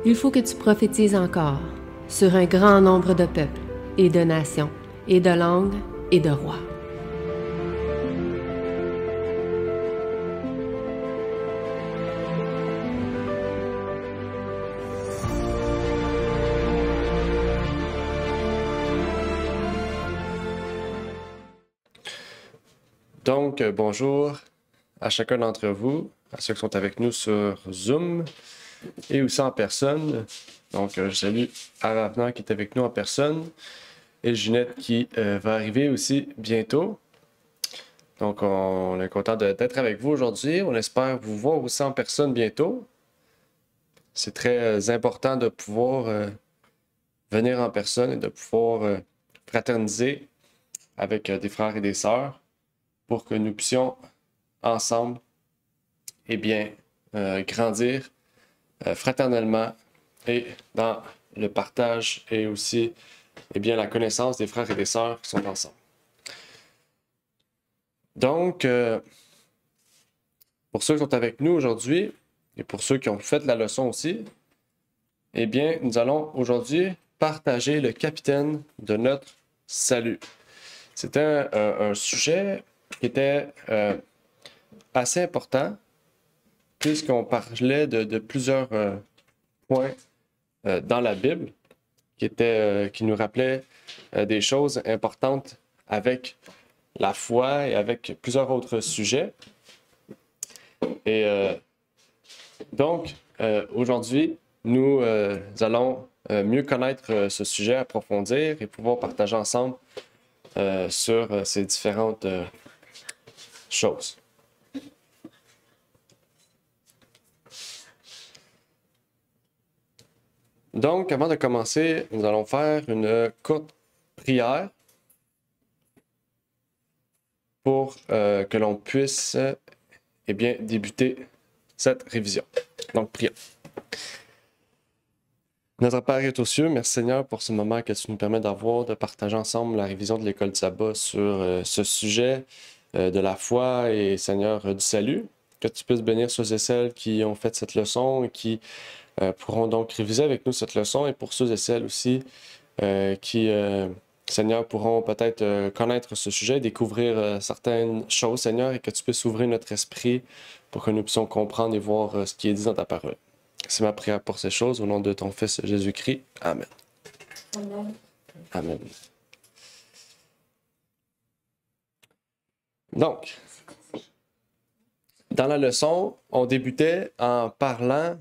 Il faut que tu prophétises encore sur un grand nombre de peuples et de nations et de langues et de rois. Donc, bonjour à chacun d'entre vous, à ceux qui sont avec nous sur Zoom et aussi en personne. Donc, je salue Aravna qui est avec nous en personne et Ginette qui va arriver aussi bientôt. Donc, on est content d'être avec vous aujourd'hui. On espère vous voir aussi en personne bientôt. C'est très important de pouvoir venir en personne et de pouvoir fraterniser avec des frères et des sœurs pour que nous puissions ensemble grandir fraternellement et dans le partage et aussi la connaissance des frères et des sœurs qui sont ensemble. Donc, pour ceux qui sont avec nous aujourd'hui et pour ceux qui ont fait la leçon aussi, nous allons aujourd'hui partager le capitaine de notre salut. C'était un sujet qui était assez important puisqu'on parlait de plusieurs points dans la Bible qui nous rappelaient des choses importantes avec la foi et avec plusieurs autres sujets. Et aujourd'hui, nous allons mieux connaître ce sujet, approfondir et pouvoir partager ensemble sur ces différentes choses. Donc, avant de commencer, nous allons faire une courte prière pour que l'on puisse débuter cette révision. Donc, prions. Notre Père est aux cieux, merci Seigneur pour ce moment que tu nous permets d'avoir, de partager ensemble la révision de l'école de sabbat sur ce sujet de la foi et Seigneur du salut. Que tu puisses bénir ceux et celles qui ont fait cette leçon et qui pourront donc réviser avec nous cette leçon et pour ceux et celles aussi qui, Seigneur, pourront peut-être connaître ce sujet, découvrir certaines choses, Seigneur, et que tu puisses ouvrir notre esprit pour que nous puissions comprendre et voir ce qui est dit dans ta parole. C'est ma prière pour ces choses, au nom de ton Fils Jésus-Christ. Amen. Amen. Amen. Donc, dans la leçon, on débutait en parlant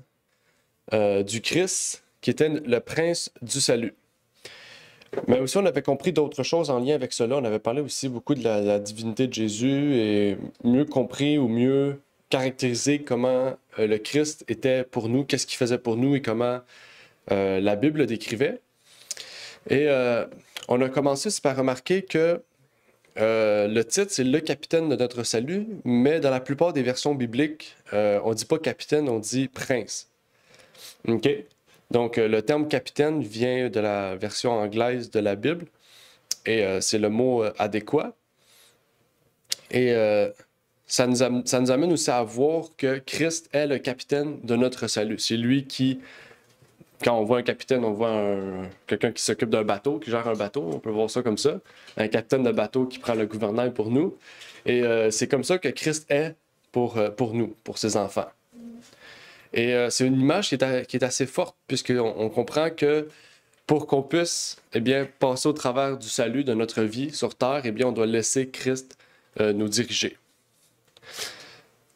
du Christ, qui était le prince du salut. Mais aussi, on avait compris d'autres choses en lien avec cela. On avait parlé aussi beaucoup de la divinité de Jésus et mieux compris ou mieux caractérisé comment le Christ était pour nous, qu'est-ce qu'il faisait pour nous et comment la Bible le décrivait. Et on a commencé aussi par remarquer que le titre, c'est « Le capitaine de notre salut », mais dans la plupart des versions bibliques, on ne dit pas capitaine, on dit prince. OK? Donc, le terme capitaine vient de la version anglaise de la Bible et c'est le mot adéquat. Et ça nous amène aussi à voir que Christ est le capitaine de notre salut. C'est lui qui, quand on voit un capitaine, on voit quelqu'un qui s'occupe d'un bateau, qui gère un bateau, on peut voir ça comme ça. Un capitaine de bateau qui prend le gouvernail pour nous. Et c'est comme ça que Christ est pour nous, pour ses enfants. Et c'est une image qui est assez forte, puisqu'on comprend que pour qu'on puisse passer au travers du salut de notre vie sur terre, on doit laisser Christ nous diriger.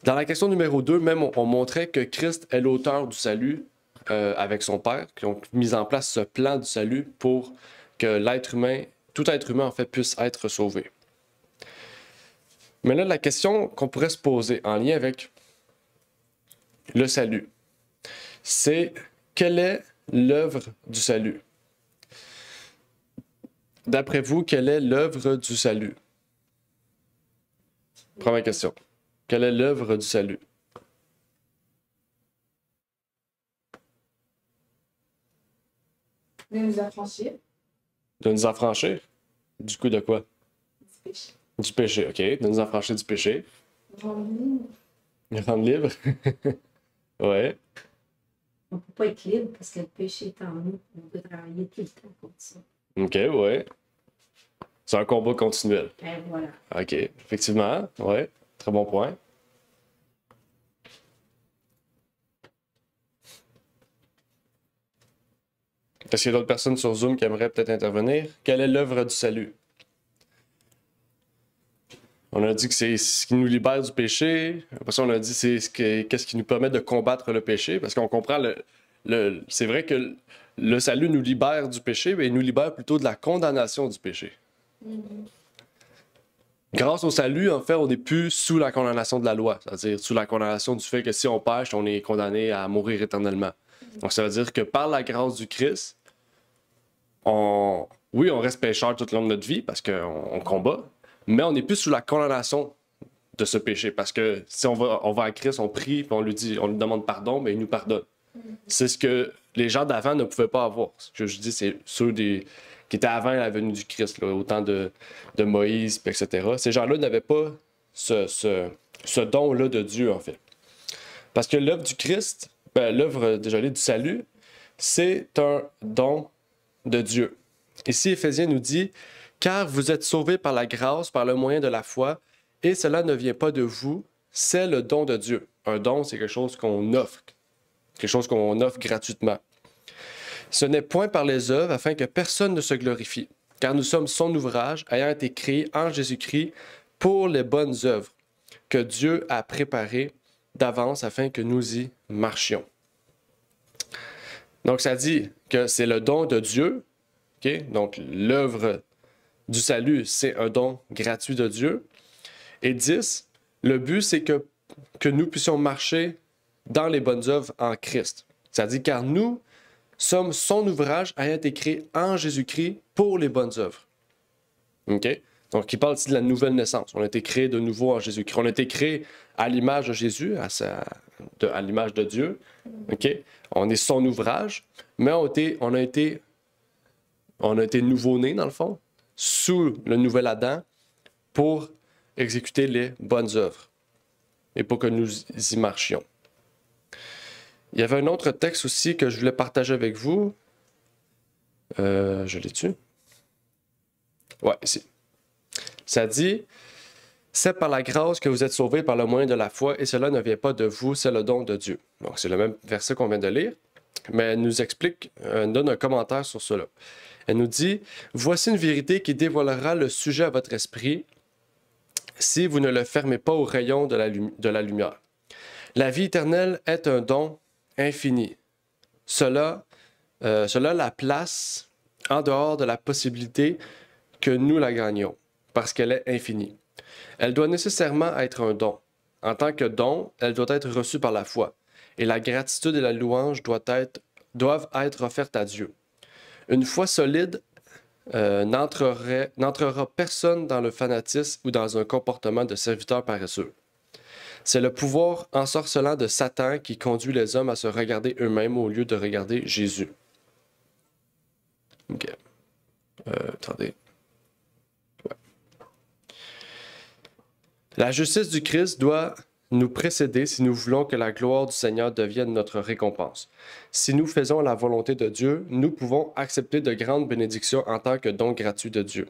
Dans la question numéro 2, même, on montrait que Christ est l'auteur du salut avec son Père, qui ont mis en place ce plan du salut pour que tout être humain en fait, puisse être sauvé. Mais là, la question qu'on pourrait se poser en lien avec le salut, c'est quelle est l'œuvre du salut? D'après vous, quelle est l'œuvre du salut? Première question. Quelle est l'œuvre du salut? De nous affranchir De nous affranchir? Du coup, de quoi? du péché. Du péché, OK. De nous affranchir du péché. Rendre libre Rendre libre. Ouais. on ne peut pas être libre parce que le péché est en nous. On doit travailler tout le temps contre ça. OK, ouais. C'est un combat continuel. Et voilà. OK, effectivement, ouais. Très bon point. Est-ce qu'il y a d'autres personnes sur Zoom qui aimeraient peut-être intervenir? Quelle est l'œuvre du salut? On a dit que c'est ce qui nous libère du péché. Après ça, on a dit qu'est-ce qui nous permet de combattre le péché. Parce qu'on comprend, c'est vrai que le salut nous libère du péché, mais il nous libère plutôt de la condamnation du péché. Grâce au salut, en fait, on n'est plus sous la condamnation de la loi. C'est-à-dire sous la condamnation du fait que si on pêche, on est condamné à mourir éternellement. Donc, ça veut dire que par la grâce du Christ, oui, on reste pécheur tout le long de notre vie parce qu'on combat, mais on n'est plus sous la condamnation de ce péché. Parce que si on va à Christ, on prie, puis on lui demande pardon, mais il nous pardonne. C'est ce que les gens d'avant ne pouvaient pas avoir. Ce que je dis, c'est ceux qui étaient avant la venue du Christ, là, au temps de Moïse, etc. Ces gens-là n'avaient pas ce don-là de Dieu, en fait. Parce que l'œuvre du Christ, l'œuvre du salut, c'est un don de Dieu. Ici, Éphésiens nous dit « Car vous êtes sauvés par la grâce, par le moyen de la foi, et cela ne vient pas de vous, c'est le don de Dieu. » Un don, c'est quelque chose qu'on offre, quelque chose qu'on offre gratuitement. « Ce n'est point par les œuvres, afin que personne ne se glorifie, car nous sommes son ouvrage, ayant été créés en Jésus-Christ pour les bonnes œuvres, que Dieu a préparées d'avance afin que nous y marchions. » Donc, ça dit que c'est le don de Dieu. Okay? Donc, l'œuvre du salut, c'est un don gratuit de Dieu. Et 10, le but, c'est que nous puissions marcher dans les bonnes œuvres en Christ. Ça dit, car nous sommes son ouvrage ayant été créé en Jésus-Christ pour les bonnes œuvres. OK? Donc, il parle ici de la nouvelle naissance. On a été créé de nouveau en Jésus-Christ. On a été créé à l'image de Jésus, à l'image de Dieu. OK? On est son ouvrage, mais on a été nouveau-né, dans le fond, sous le nouvel Adam, pour exécuter les bonnes œuvres et pour que nous y marchions. Il y avait un autre texte aussi que je voulais partager avec vous. Je l'ai-tu? Ouais, ici. Ça dit... C'est par la grâce que vous êtes sauvés par le moyen de la foi, et cela ne vient pas de vous, c'est le don de Dieu. Donc, c'est le même verset qu'on vient de lire, mais elle nous explique, elle donne un commentaire sur cela. Elle nous dit « Voici une vérité qui dévoilera le sujet à votre esprit si vous ne le fermez pas aux rayons de la lumière. La vie éternelle est un don infini. Cela la place en dehors de la possibilité que nous la gagnions, parce qu'elle est infinie. Elle doit nécessairement être un don. En tant que don, elle doit être reçue par la foi. Et la gratitude et la louange doivent être offertes à Dieu. Une foi solide n'entrera personne dans le fanatisme ou dans un comportement de serviteur paresseux. C'est le pouvoir ensorcelant de Satan qui conduit les hommes à se regarder eux-mêmes au lieu de regarder Jésus. OK. Attendez. La justice du Christ doit nous précéder si nous voulons que la gloire du Seigneur devienne notre récompense. Si nous faisons la volonté de Dieu, nous pouvons accepter de grandes bénédictions en tant que don gratuit de Dieu.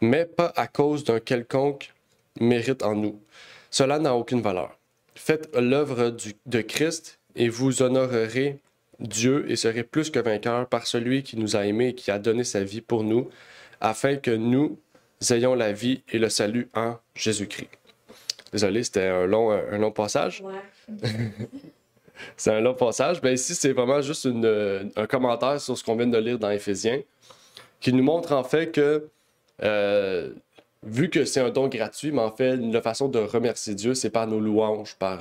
Mais pas à cause d'un quelconque mérite en nous. Cela n'a aucune valeur. Faites l'œuvre de Christ et vous honorerez Dieu et serez plus que vainqueurs par celui qui nous a aimés et qui a donné sa vie pour nous, afin que nous ayons la vie et le salut en Jésus-Christ. Désolé, c'était un long passage. Ouais. C'est un long passage. Ben ici, c'est vraiment juste un commentaire sur ce qu'on vient de lire dans Éphésiens, qui nous montre en fait que, vu que c'est un don gratuit, mais en fait, la façon de remercier Dieu, c'est par nos louanges, par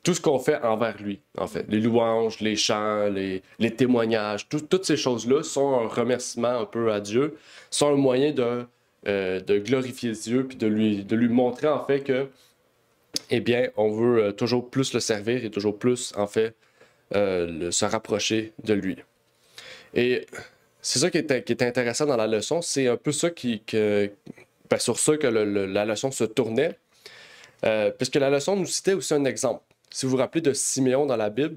tout ce qu'on fait envers lui, en fait. Les louanges, les chants, les témoignages, toutes ces choses-là sont un remerciement un peu à Dieu, sont un moyen de glorifier Dieu, puis de lui montrer, en fait, que, eh bien, on veut toujours plus le servir et toujours plus, en fait, se rapprocher de lui. Et c'est ça qui est intéressant dans la leçon, c'est un peu ça sur ça que la leçon se tournait, puisque la leçon nous citait aussi un exemple. si vous vous rappelez de Siméon dans la Bible,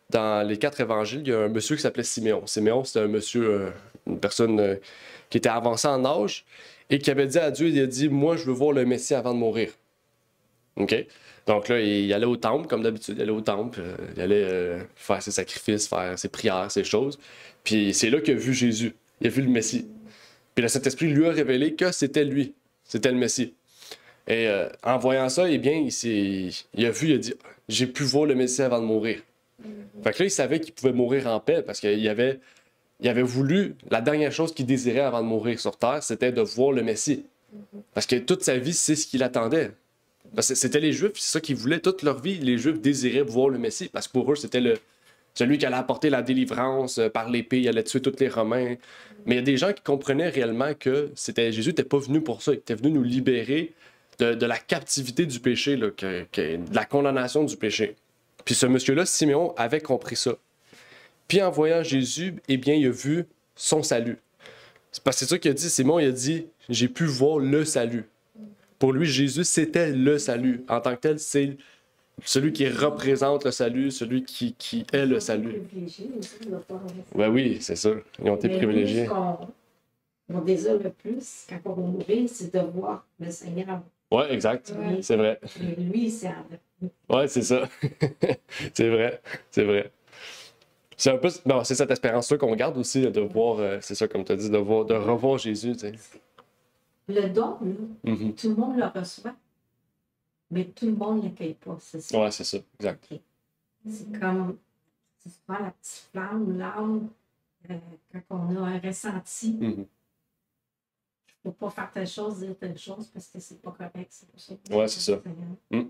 dans les 4 évangiles, il y a un monsieur qui s'appelait Siméon. Siméon, c'était un monsieur, une personne qui était avancée en âge et qui avait dit à Dieu, il a dit, moi, je veux voir le Messie avant de mourir. OK? Donc là, il allait au temple, comme d'habitude, il allait au temple, il allait faire ses sacrifices, faire ses prières, ses choses. Puis c'est là qu'il a vu Jésus, il a vu le Messie. Puis le Saint-Esprit lui a révélé que c'était lui, c'était le Messie. Et en voyant ça, eh bien, il a vu, il a dit, j'ai pu voir le Messie avant de mourir. Fait que là, il savait qu'il pouvait mourir en paix parce qu'il avait voulu, la dernière chose qu'il désirait avant de mourir sur terre, c'était de voir le Messie. Parce que toute sa vie, c'est ce qu'il attendait. Parce que c'était les Juifs, c'est ça qu'ils voulaient. Toute leur vie, les Juifs désiraient voir le Messie parce que pour eux, c'était celui qui allait apporter la délivrance par l'épée, il allait tuer tous les Romains. Mais il y a des gens qui comprenaient réellement que Jésus n'était pas venu pour ça. Il était venu nous libérer de la captivité du péché, là, de la condamnation du péché. Puis ce monsieur-là, Siméon, avait compris ça. Puis en voyant Jésus, eh bien, il a vu son salut. C'est parce que c'est ça qu'il a dit. Siméon, il a dit, j'ai pu voir le salut. Pour lui, Jésus, c'était le salut. En tant que tel, c'est celui qui représente le salut, celui qui est le salut. Ben oui, c'est ça. Ils ont été privilégiés. Mon désir le plus, quand on va mourir, c'est de voir le Seigneur. Oui, exact. Oui. C'est vrai. Et lui, c'est Oui, c'est ça. C'est vrai. C'est vrai. C'est un peu. Non, c'est cette espérance-là qu'on garde aussi, de voir, c'est ça, comme tu as dit, de revoir Jésus. Tu sais. Le don, là, Mm-hmm. tout le monde le reçoit, mais tout le monde ne l'accueille pas. C'est ça. Oui, c'est ça. Exact. Okay. C'est comme, c'est souvent la petite flamme, l'âme, quand on a un ressenti. Mm-hmm. Il ne faut pas faire telle chose, dire telle chose, parce que c'est pas correct. C'est pour ça que Ouais, c'est ça. Mm.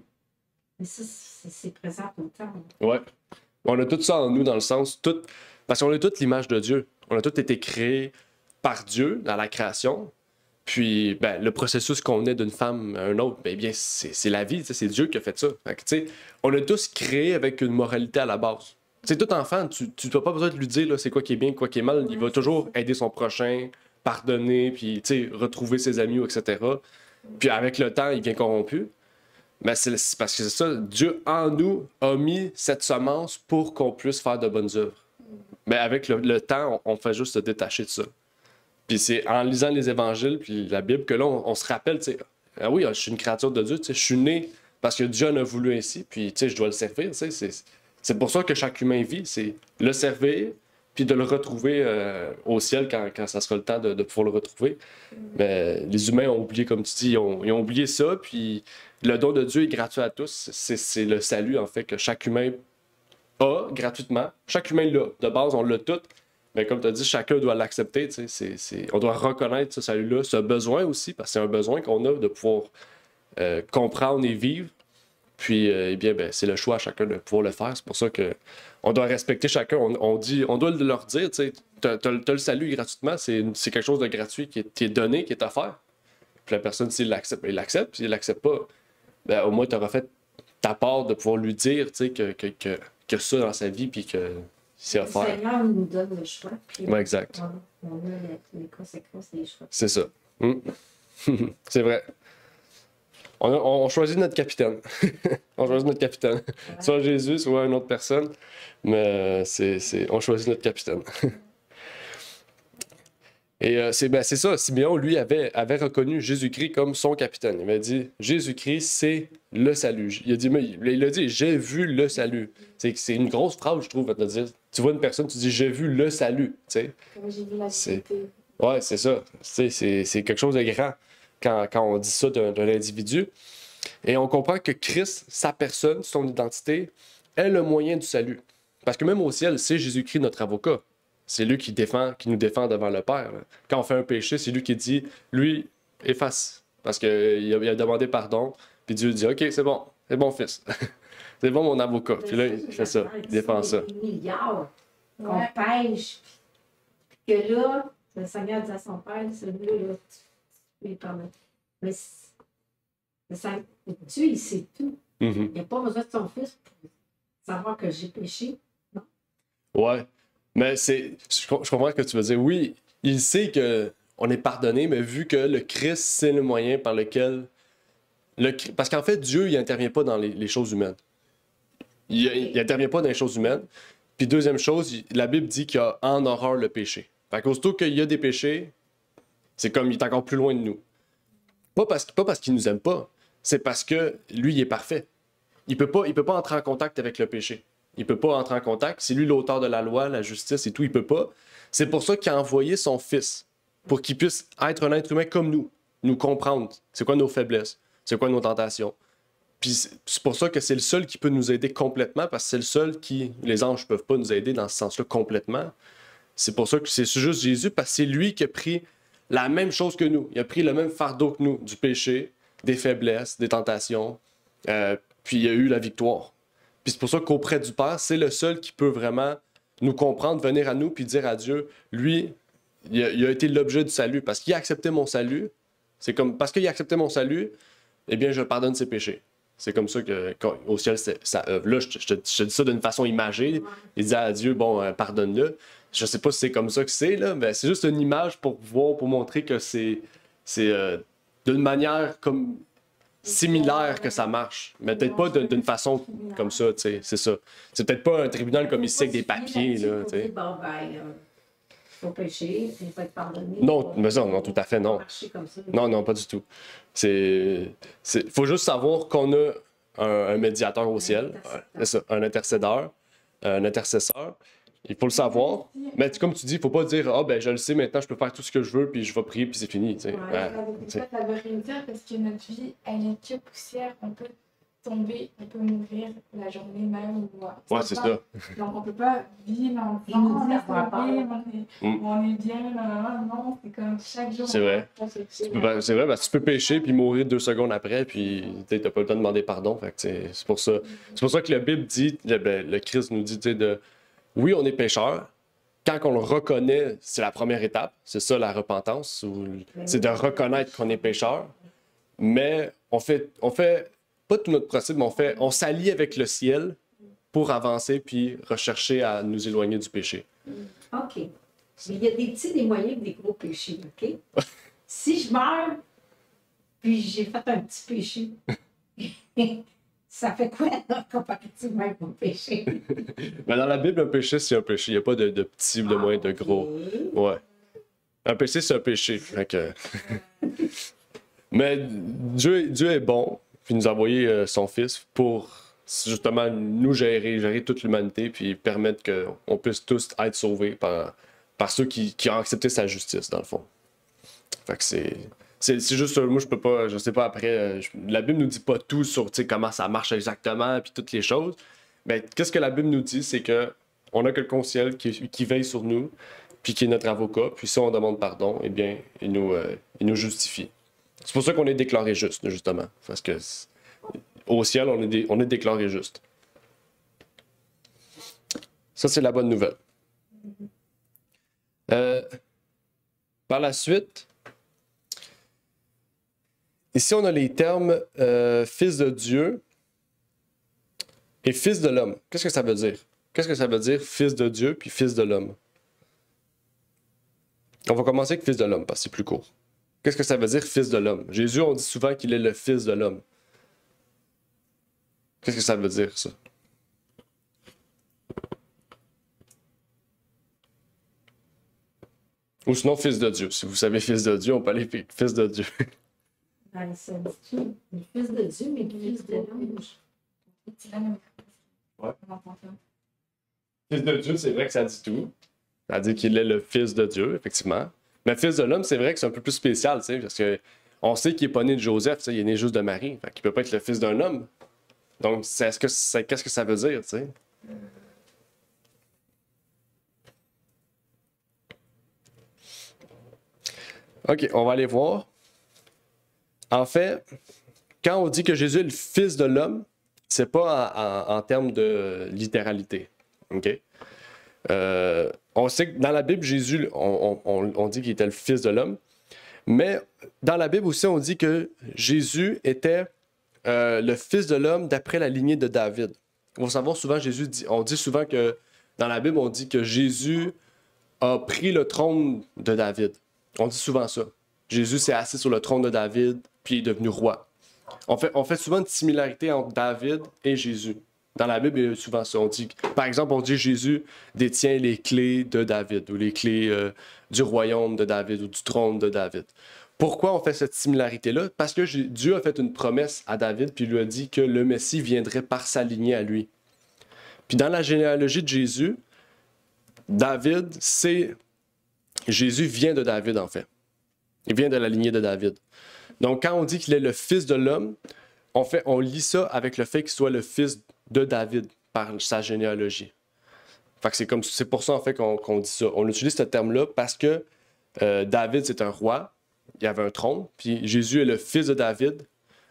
Mais ça, c'est présent tout le temps. Ouais. On a tout ça en nous, dans le sens, parce qu'on a toute l'image de Dieu. On a tout été créé par Dieu dans la création. Puis, ben, le processus qu'on est d'une femme à un autre, ben, bien, c'est la vie, c'est Dieu qui a fait ça. Fait que, on a tous créé avec une moralité à la base. T'sais, tout enfant, tu n'as pas besoin de lui dire là, c'est quoi qui est bien, quoi qui est mal. Il va toujours aider son prochain, pardonner, puis retrouver ses amis, etc. Puis avec le temps, il devient corrompu. Mais c'est parce que c'est ça, Dieu en nous a mis cette semence pour qu'on puisse faire de bonnes œuvres. Mais avec le temps, on fait juste se détacher de ça. Puis c'est en lisant les évangiles puis la Bible que là, on se rappelle, tu sais, ah oui, je suis une créature de Dieu, tu sais, je suis né parce que Dieu en a voulu ainsi, puis tu sais, je dois le servir, tu sais, c'est pour ça que chaque humain vit, c'est le servir, puis de le retrouver au ciel quand ça sera le temps de pouvoir le retrouver. Mais les humains ont oublié, comme tu dis, ils ont oublié ça, puis le don de Dieu est gratuit à tous, c'est le salut, en fait, que chaque humain a gratuitement. Chaque humain l'a, de base, on l'a tout. Mais comme tu as dit, chacun doit l'accepter. On doit reconnaître ce salut-là, ce besoin aussi, parce que c'est un besoin qu'on a de pouvoir comprendre et vivre. Puis, eh bien, ben, c'est le choix à chacun de pouvoir le faire. C'est pour ça qu'on doit respecter chacun. On doit leur dire, tu as le salut gratuitement, c'est quelque chose de gratuit qui est donné, qui est offert. Puis la personne, s'il l'accepte, il l'accepte. S'il ne l'accepte pas, ben, au moins, tu auras fait ta part de pouvoir lui dire que ça dans sa vie, puis que c'est offert. Le Seigneur nous donne le choix. Puis ouais, exact. On a les conséquences des choix. C'est ça. C'est vrai. On choisit notre capitaine. On choisit notre capitaine. Ouais. Soit Jésus, soit une autre personne. Mais on choisit notre capitaine. Et c'est ça, Siméon, lui, avait reconnu Jésus-Christ comme son capitaine. Il m'a dit, Jésus-Christ, c'est le salut. Il a dit, j'ai vu le salut. C'est une grosse phrase, je trouve, à te dire. Tu vois une personne, tu dis, j'ai vu le salut. T'sais. J'ai vu la vérité. Ouais, c'est ça. C'est quelque chose de grand quand on dit ça d'un individu. Et on comprend que Christ, sa personne, son identité, est le moyen du salut. Parce que même au ciel, c'est Jésus-Christ notre avocat. C'est lui qui nous défend devant le Père. Quand on fait un péché, c'est lui qui dit, lui, efface. Parce qu'il a demandé pardon. Puis Dieu dit, OK, c'est bon, fils. C'est bon, mon avocat. Puis là, il fait ça, il défend ça. Des milliards qu'on pêche. Puis que là, le Seigneur dit à son Père, celui-là, tu peux lui pardonner. Mais Dieu, il sait tout. Il n'a pas besoin de son fils pour savoir que j'ai péché. Non? Ouais. Mais je comprends ce que tu veux dire. Oui, il sait qu'on est pardonné, mais vu que le Christ, c'est le moyen par lequel... Parce qu'en fait, Dieu, il n'intervient pas dans les choses humaines. Il n'intervient pas dans les choses humaines. Puis deuxième chose, la Bible dit qu'il a en horreur le péché. Fait qu'aussitôt qu'il y a des péchés, c'est comme il est encore plus loin de nous. Pas parce qu'il nous aime pas, c'est parce que lui, il est parfait. Il peut pas entrer en contact avec le péché. Il peut pas entrer en contact. C'est lui l'auteur de la loi, la justice et tout, il peut pas. C'est pour ça qu'il a envoyé son Fils, pour qu'il puisse être un être humain comme nous comprendre. C'est quoi nos faiblesses, c'est quoi nos tentations. Puis c'est pour ça que c'est le seul qui peut nous aider complètement, parce que c'est le seul qui, les anges ne peuvent pas nous aider dans ce sens-là complètement. C'est pour ça que c'est juste Jésus, parce que c'est lui qui a pris la même chose que nous. Il a pris le même fardeau que nous, du péché, des faiblesses, des tentations, puis il a eu la victoire. Puis c'est pour ça qu'auprès du Père, c'est le seul qui peut vraiment nous comprendre, venir à nous, puis dire à Dieu, lui, il a été l'objet du salut, parce qu'il a accepté mon salut. C'est comme, parce qu'il a accepté mon salut, eh bien, je pardonne ses péchés. C'est comme ça qu'au ciel, ça œuvre. Là, je te dis ça d'une façon imagée. Il dit à Dieu, bon, pardonne-le. Je sais pas si c'est comme ça que c'est, là, mais c'est juste une image pour montrer que c'est d'une manière comme similaire que ça marche. Mais peut-être pas d'une façon comme ça, tu sais, c'est ça. C'est peut-être pas un tribunal comme ici avec des papiers, là, tu sais. Faut pécher, il faut être pardonné. Non, mais ça, non, tout à fait, non. Non, non, pas du tout. Faut juste savoir qu'on a un médiateur au ciel, c'est ça, un intercédeur, un intercesseur. Il faut le savoir. Mais comme tu dis, il faut pas dire ah ben je le sais maintenant, je peux faire tout ce que je veux, puis je vais prier, puis c'est fini. Tu sais. Ça veut rien dire parce que notre vie, elle est que poussière. On peut tomber, on peut mourir la journée même. Ouais, c'est ça. Donc on peut pas vivre en disant on est bien, non, c'est comme chaque jour. C'est vrai. C'est vrai, parce que tu peux pécher puis mourir 2 secondes après, puis tu n'as pas le temps de demander pardon. Fait que, c'est pour ça. C'est pour ça que la Bible dit, le Christ nous dit oui, on est pécheur. Quand on le reconnaît, c'est la première étape. C'est ça la repentance. C'est de reconnaître qu'on est pécheur. Mais on fait pas tout notre procès, mais on s'allie avec le ciel pour avancer puis rechercher à nous éloigner du péché. OK. Mais il y a des petits, des moyens et des gros péchés, OK? Si je meurs, puis j'ai fait un petit péché, ça fait quoi comparativement avec mon péché? Mais dans la Bible, un péché, c'est un péché. Il n'y a pas de petit, de moyen, de gros. Ouais. Un péché, c'est un péché. Mais Dieu est bon, puis il nous a envoyé son Fils pour justement nous gérer toute l'humanité, puis permettre qu'on puisse tous être sauvés par ceux qui ont accepté sa justice, dans le fond. Fait que c'est juste, moi, je peux pas, je sais pas après, la Bible nous dit pas tout sur comment ça marche exactement, puis toutes les choses. Mais qu'est-ce que la Bible nous dit, c'est que on a quelqu'un au ciel qui veille sur nous, puis qui est notre avocat, puis si on demande pardon, eh bien, il nous justifie. C'est pour ça qu'on est déclaré juste, justement. Parce que au ciel, on est déclaré juste. Ça, c'est la bonne nouvelle. Par la suite, ici, on a les termes fils de Dieu et fils de l'homme. Qu'est-ce que ça veut dire? Qu'est-ce que ça veut dire, fils de Dieu puis fils de l'homme? On va commencer avec fils de l'homme, parce que c'est plus court. Qu'est-ce que ça veut dire, fils de l'homme? Jésus, on dit souvent qu'il est le fils de l'homme. Qu'est-ce que ça veut dire, ça? Ou sinon, fils de Dieu. Si vous savez fils de Dieu, on peut aller fils de Dieu. Dans le fils de Dieu, mais le fils de l'homme. C'est la même Ouais. Fils de Dieu, c'est vrai que ça dit tout. Ça dit qu'il est le fils de Dieu, effectivement. Mais fils de l'homme, c'est vrai que c'est un peu plus spécial, tu sais, parce que on sait qu'il n'est pas né de Joseph, tu sais, il est né juste de Marie. Fait qu'il peut pas être le fils d'un homme. Donc, qu'est-ce que ça veut dire, tu sais? OK, on va aller voir. En fait, quand on dit que Jésus est le fils de l'homme, c'est pas en termes de littéralité. OK? On sait que dans la Bible, Jésus, on dit qu'il était le fils de l'homme. Mais dans la Bible aussi, on dit que Jésus était le fils de l'homme d'après la lignée de David. Il faut savoir, souvent, on dit souvent que dans la Bible, on dit que Jésus a pris le trône de David. On dit souvent ça. Jésus s'est assis sur le trône de David, puis est devenu roi. On fait souvent une similarité entre David et Jésus. Dans la Bible, il y a souvent ça. Par exemple, on dit Jésus détient les clés de David ou les clés du royaume de David ou du trône de David. Pourquoi on fait cette similarité-là? Parce que Dieu a fait une promesse à David puis il lui a dit que le Messie viendrait par sa lignée à lui. Puis dans la généalogie de Jésus, Jésus vient de David en fait. Il vient de la lignée de David. Donc quand on dit qu'il est le fils de l'homme, on lit ça avec le fait qu'il soit le fils de David par sa généalogie. Fait que c'est pour ça en fait qu'on dit ça. On utilise ce terme-là parce que David c'est un roi, il y avait un trône, puis Jésus est le fils de David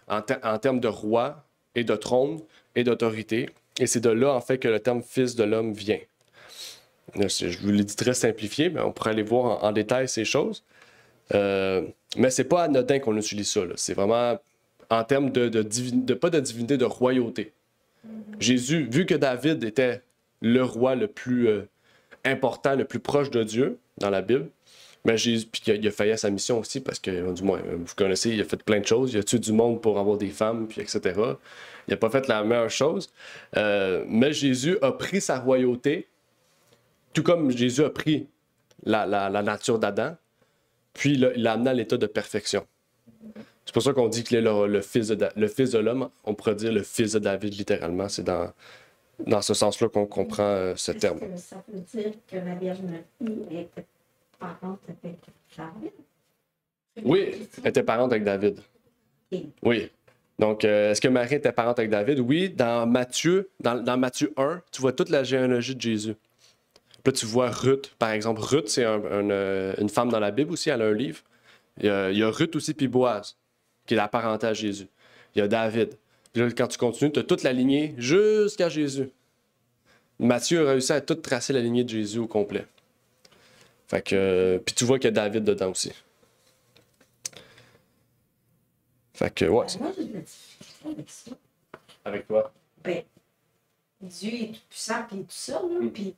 en termes de roi et de trône et d'autorité. Et c'est de là en fait que le terme fils de l'homme vient. Je vous l'ai dit très simplifié, mais on pourrait aller voir en détail ces choses. Mais c'est pas anodin qu'on utilise ça. C'est vraiment en termes pas de divinité, de royauté. Jésus, vu que David était le roi le plus important, le plus proche de Dieu dans la Bible, mais Jésus, puis il a failli à sa mission aussi, parce que, du moins, vous connaissez, il a fait plein de choses. Il a tué du monde pour avoir des femmes, puis etc. Il n'a pas fait la meilleure chose. Mais Jésus a pris sa royauté, tout comme Jésus a pris la nature d'Adam, puis il l'a amené à l'état de perfection. C'est pour ça qu'on dit qu'il est le fils de l'homme. On pourrait dire le fils de David, littéralement. C'est dans ce sens-là qu'on comprend ce terme. Est-ce que ça veut dire que la Vierge Marie était parente avec David? Oui, elle était parente avec David. Oui. Donc, est-ce que Marie était parente avec David? Oui, dans Matthieu 1, tu vois toute la généalogie de Jésus. Là, tu vois Ruth, par exemple. Ruth, c'est une femme dans la Bible aussi, elle a un livre. Il y a Ruth aussi, puis Boaz, qui est apparenté à Jésus. Il y a David. Puis là, quand tu continues, tu as toute la lignée jusqu'à Jésus. Matthieu a réussi à tout tracer la lignée de Jésus au complet. Fait que, puis tu vois qu'il y a David dedans aussi. Fait que, ouais. Moi, j'ai de la difficulté avec ça. Avec toi? Ben, Dieu est tout puissant, puis il est tout seul, là, puis il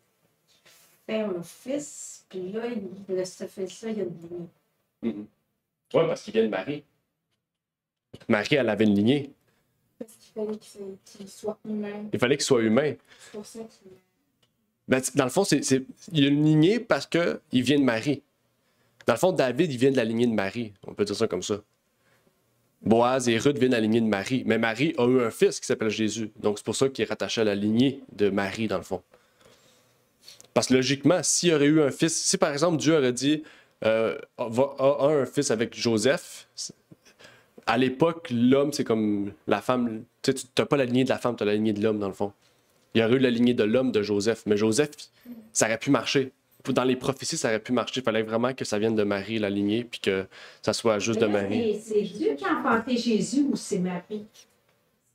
fait un fils, puis là, ce fils-là, il a une lignée. Oui, parce qu'il vient de Marie. Marie, elle avait une lignée. Parce qu'il fallait qu'il soit humain. Il fallait qu'il soit humain. C'est pour ça qu'il... Ben, dans le fond, il y a une lignée parce qu'il vient de Marie. Dans le fond, David, il vient de la lignée de Marie. On peut dire ça comme ça. Boaz et Ruth viennent de la lignée de Marie. Mais Marie a eu un fils qui s'appelle Jésus. Donc, c'est pour ça qu'il est rattaché à la lignée de Marie, dans le fond. Parce que logiquement, s'il y aurait eu un fils, si par exemple Dieu aurait dit a un fils avec Joseph, à l'époque, l'homme, c'est comme la femme. Tu n'as pas la lignée de la femme, tu as la lignée de l'homme, dans le fond. Il y aurait eu la lignée de l'homme de Joseph. Mais Joseph, ça aurait pu marcher. Dans les prophéties, ça aurait pu marcher. Il fallait vraiment que ça vienne de Marie, la lignée, puis que ça soit juste de Marie. C'est Dieu qui a enfanté Jésus ou c'est Marie?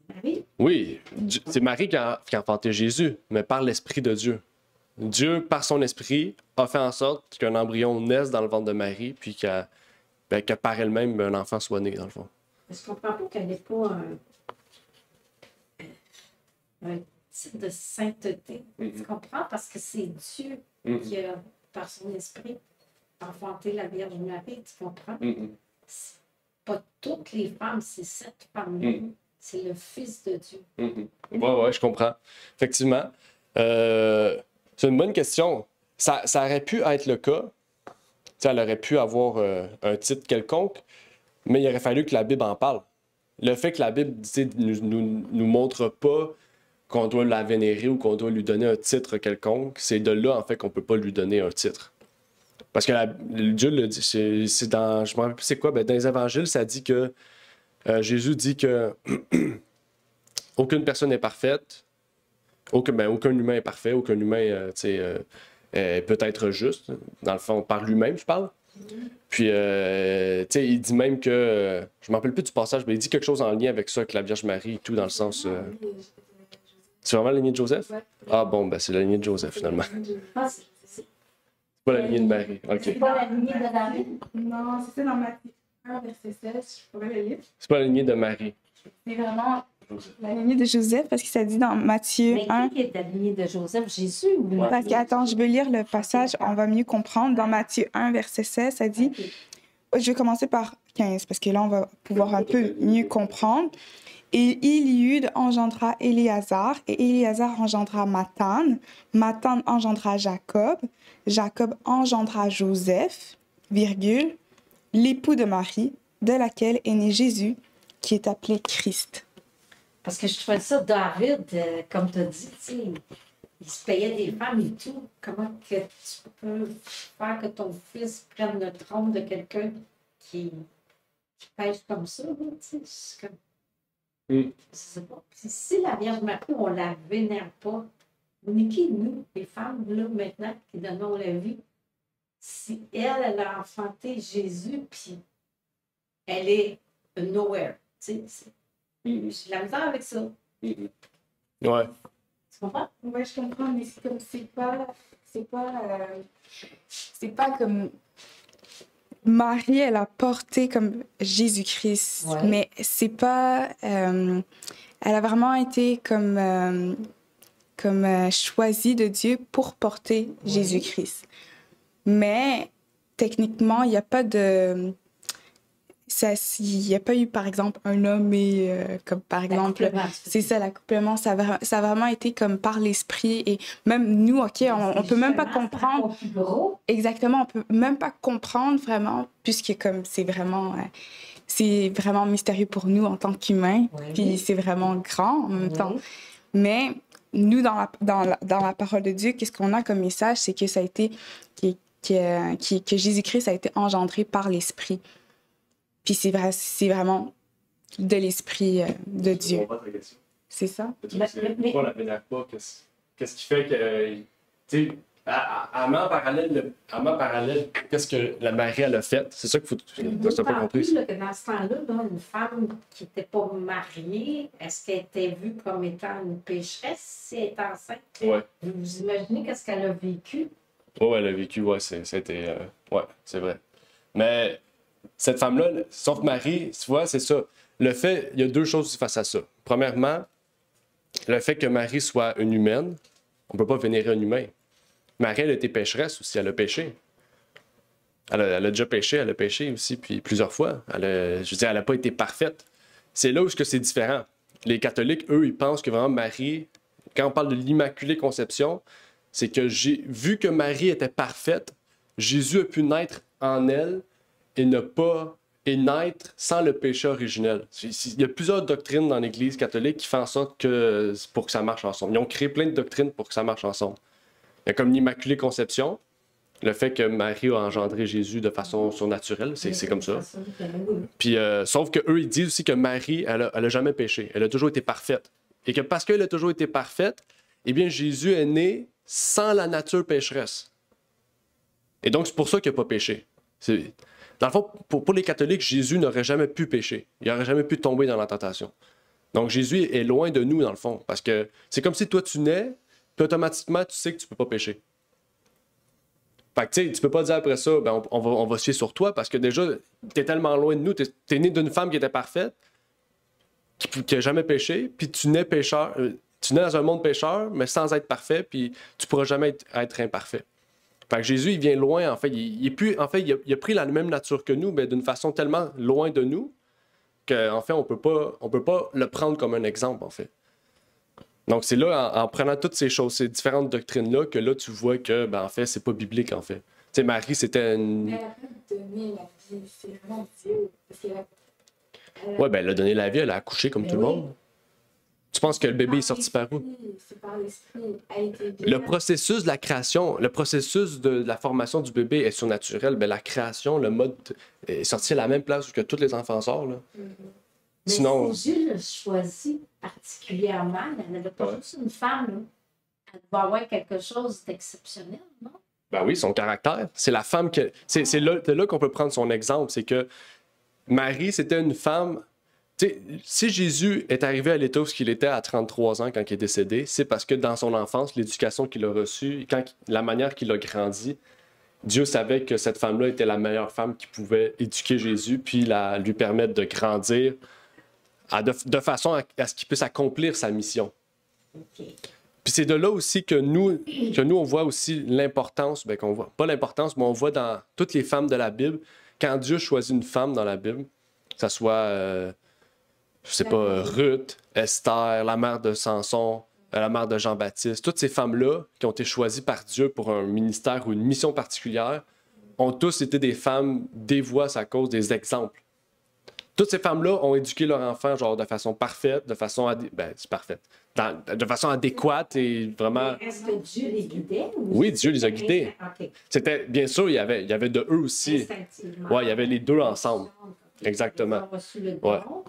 C'est Marie? Oui, c'est Marie qui a enfanté Jésus, mais par l'Esprit de Dieu. Dieu, par son esprit, a fait en sorte qu'un embryon naisse dans le ventre de Marie, puis que par elle-même, un enfant soit né, dans le fond. Je ne comprends pas qu'elle n'ait pas un type de sainteté. Tu comprends? Parce que c'est Dieu qui a, par son esprit, enfanté la Vierge Marie. Tu comprends? C'est pas toutes les femmes, c'est cette femme-là. C'est le Fils de Dieu. Oui, je comprends. Effectivement. C'est une bonne question. Ça aurait pu être le cas. T'sais, elle aurait pu avoir un titre quelconque, mais il aurait fallu que la Bible en parle. Le fait que la Bible nous montre pas qu'on doit la vénérer ou qu'on doit lui donner un titre quelconque, c'est de là, en fait, qu'on peut pas lui donner un titre. Parce que Dieu le dit, c'est dans, je me rappelle plus c'est quoi, ben, dans les évangiles, ça dit que Jésus dit que aucune personne n'est parfaite, aucun humain est parfait, aucun humain peut être juste. Dans le fond, par lui-même, je parle. Puis, il dit même que, je ne me rappelle plus du passage, mais il dit quelque chose en lien avec ça, avec la Vierge Marie et tout, dans le sens... C'est vraiment la lignée de Joseph? Ouais. Ah bon, ben c'est la lignée de Joseph, finalement. C'est pas la lignée de Marie. OK. C'est pas la lignée de David? Non, c'est ça dans Matthieu 1, verset 16. Je pourrais le lire. C'est pas la lignée de Marie. C'est vraiment la lignée de Joseph, parce que ça dit dans Matthieu Mais 1. qui est la lignée de Joseph? Jésus ou Parce que, attends, je vais lire le passage, on va mieux comprendre. Dans Matthieu 1, verset 16, ça dit... Je vais commencer par 15, parce que là, on va pouvoir un peu mieux comprendre. Et Éliud engendra Éléazar, et Éléazar engendra Mathan. Mathan engendra Jacob. Jacob engendra Joseph, virgule, l'époux de Marie, de laquelle est né Jésus, qui est appelé Christ. Parce que je trouvais ça, David, comme tu as dit, tu sais, il se payait des femmes et tout. Comment que tu peux faire que ton fils prenne le trône de quelqu'un qui pêche comme ça, là, tu sais, c'est comme... Je sais pas. Si la Vierge Marie, on la vénère pas, on est qui, nous, les femmes, là, maintenant, qui donnons la vie? Si elle a enfanté Jésus, puis elle est nowhere, tu sais, j'ai la misère avec ça. Ouais. Tu comprends? Ouais, je comprends, mais c'est comme c'est pas comme Marie, elle a porté comme Jésus-Christ, Ouais. mais c'est pas... elle a vraiment été comme choisie de Dieu pour porter Jésus-Christ. Mais techniquement, il n'y a pas de... Il n'y a pas eu, par exemple, un homme et, comme par exemple... L'accouplement, C'est ça, l'accouplement. Ça a vraiment été comme par l'esprit. Et même nous, OK, on peut même pas comprendre... Exactement, on peut même pas comprendre vraiment, puisque comme c'est vraiment mystérieux pour nous en tant qu'humains, Oui. puis c'est vraiment grand en même temps. Mais nous, dans la parole de Dieu, qu'est-ce qu'on a comme message, c'est que ça a été que Jésus-Christ a été engendré par l'esprit. Puis c'est vraiment de l'esprit de Dieu. C'est ça? Pourquoi on la vénère pas? Qu'est-ce qui fait que... Tu sais, à main parallèle, qu'est-ce que la Marie elle a fait? C'est ça qu'il faut... Tu n'as pas compris. Là, que dans ce temps-là, là, une femme qui n'était pas mariée, est-ce qu'elle était vue comme étant une pécheresse si elle est enceinte? Ouais. Vous imaginez qu'est-ce qu'elle a vécu? Ouais, elle a vécu, ouais, c'était... ouais, c'est vrai. Mais cette femme-là, sauf Marie, tu vois, c'est ça. Le fait, il y a deux choses face à ça. Premièrement, le fait que Marie soit une humaine, on ne peut pas vénérer un humain. Marie, elle a été pécheresse aussi, elle a péché. Elle a déjà péché, elle a péché aussi, puis plusieurs fois. Je veux dire, elle n'a pas été parfaite. C'est là où c'est différent. Les catholiques, eux, ils pensent que vraiment Marie, quand on parle de l'Immaculée Conception, c'est que vu que Marie était parfaite, Jésus a pu naître en elle et naître sans le péché originel. Il y a plusieurs doctrines dans l'Église catholique qui font en sorte que pour que ça marche ensemble. Ils ont créé plein de doctrines pour que ça marche ensemble. Il y a comme l'Immaculée Conception, le fait que Marie a engendré Jésus de façon surnaturelle, c'est comme ça. Puis, sauf qu'eux, ils disent aussi que Marie, elle a jamais péché. Elle a toujours été parfaite. Et que parce qu'elle a toujours été parfaite, eh bien, Jésus est né sans la nature pécheresse. Et donc, c'est pour ça qu'il n'a pas péché. Dans le fond, pour les catholiques, Jésus n'aurait jamais pu pécher. Il n'aurait jamais pu tomber dans la tentation. Donc, Jésus est loin de nous, dans le fond. Parce que c'est comme si toi, tu nais, puis automatiquement, tu sais que tu ne peux pas pécher. Fait que, tu sais, tu peux pas dire après ça, ben, on va se fier sur toi, parce que déjà, tu es tellement loin de nous. Tu es né d'une femme qui était parfaite, qui n'a jamais péché, puis tu nais pécheur. Tu nais dans un monde pécheur, mais sans être parfait, puis tu pourras jamais être imparfait. Fait que Jésus, il vient loin, en fait. Il a pris la même nature que nous, mais d'une façon tellement loin de nous qu'en fait, on peut pas le prendre comme un exemple, en fait. Donc, c'est là, en prenant toutes ces choses, ces différentes doctrines-là, que là, tu vois que, ben, en fait, c'est pas biblique, en fait. Tu sais, Marie, c'était une... Mais elle a pas donné la vie, c'est vraiment Dieu. Parce Ouais, ben, elle a donné la vie, elle a accouché comme tout le monde. Tu penses que le bébé est sorti par où? C'est par l'esprit. Elle était Le processus de la création, le processus de la formation du bébé est surnaturel. Ben, la création, le mode est sorti à la même place que tous les enfants sortent, là. Mais Sinon... si Dieu l'a choisi particulièrement, elle n'avait pas Ouais. juste une femme, là. Elle devait avoir quelque chose d'exceptionnel, non? Ben oui, son caractère. C'est la femme que... C'est là qu'on peut prendre son exemple. C'est que Marie, c'était une femme... Tu sais, si Jésus est arrivé à l'état où il était à 33 ans quand il est décédé, c'est parce que dans son enfance, l'éducation qu'il a reçue, la manière qu'il a grandi, Dieu savait que cette femme-là était la meilleure femme qui pouvait éduquer Jésus puis lui permettre de grandir de façon à ce qu'il puisse accomplir sa mission. Okay. Puis c'est de là aussi que nous on voit aussi l'importance, ben qu'on voit, pas l'importance, mais on voit dans toutes les femmes de la Bible, quand Dieu choisit une femme dans la Bible, que ça soit je sais pas, Ruth, Esther, la mère de Samson, la mère de Jean-Baptiste, toutes ces femmes-là qui ont été choisies par Dieu pour un ministère ou une mission particulière, ont tous été des femmes dévouées à sa cause, des exemples. Toutes ces femmes-là ont éduqué leur enfant genre de façon parfaite, de façon c'est parfaite, de façon adéquate et vraiment. Est-ce que Dieu les guidait? Oui, Dieu les a guidés. OK. C'était bien sûr, il y avait de eux aussi. Instinctivement. Ouais, il y avait les deux ensemble. OK. Exactement. Ils ont reçu le Ouais. don.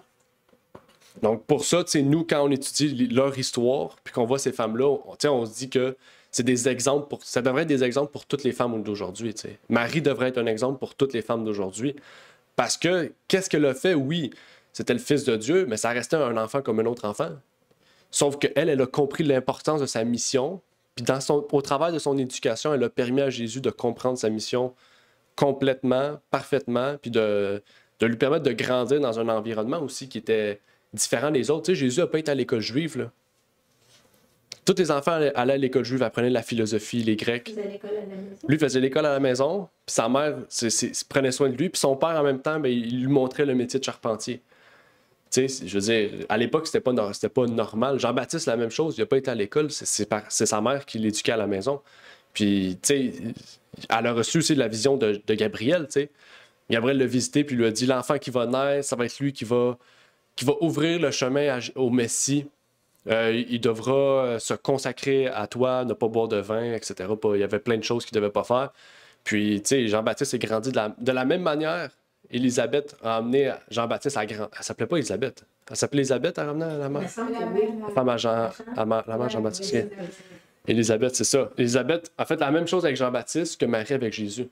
Donc pour ça, tu sais, nous quand on étudie leur histoire, puis qu'on voit ces femmes-là, on se dit que c'est des exemples ça devrait être des exemples pour toutes les femmes d'aujourd'hui. Tu sais. Marie devrait être un exemple pour toutes les femmes d'aujourd'hui. Parce que, qu'est-ce qu'elle a fait? Oui, c'était le Fils de Dieu, mais ça restait un enfant comme un autre enfant. Sauf qu'elle, elle a compris l'importance de sa mission, puis au travers de son éducation, elle a permis à Jésus de comprendre sa mission complètement, parfaitement, puis de lui permettre de grandir dans un environnement aussi qui était différent des autres. Tu sais, Jésus n'a pas été à l'école juive, là. Tous les enfants allaient à l'école juive, apprenaient la philosophie, les Grecs. Vous allez à l'école à la maison? Lui faisait l'école à la maison, puis sa mère prenait soin de lui, puis son père, en même temps, il lui montrait le métier de charpentier. Tu sais, je veux dire, à l'époque, c'était pas normal. Jean-Baptiste, la même chose, il n'a pas été à l'école, c'est sa mère qui l'éduquait à la maison. Puis, tu sais, elle a reçu aussi la vision de Gabriel, tu sais. Gabriel l'a visité, puis lui a dit, l'enfant qui va naître, ça va être lui qui va ouvrir le chemin au Messie. Il devra se consacrer à toi, ne pas boire de vin, etc. Il y avait plein de choses qu'il ne devait pas faire. Puis, tu sais, Jean-Baptiste est grandi de la même manière. Élisabeth a amené Jean-Baptiste à grand. Elle s'appelait pas Élisabeth. Elle s'appelait Élisabeth, elle a amené la mère. Il me semble que oui. La femme la mère Jean-Baptiste. Élisabeth, c'est ça. Élisabeth a fait la même chose avec Jean-Baptiste que Marie avec Jésus.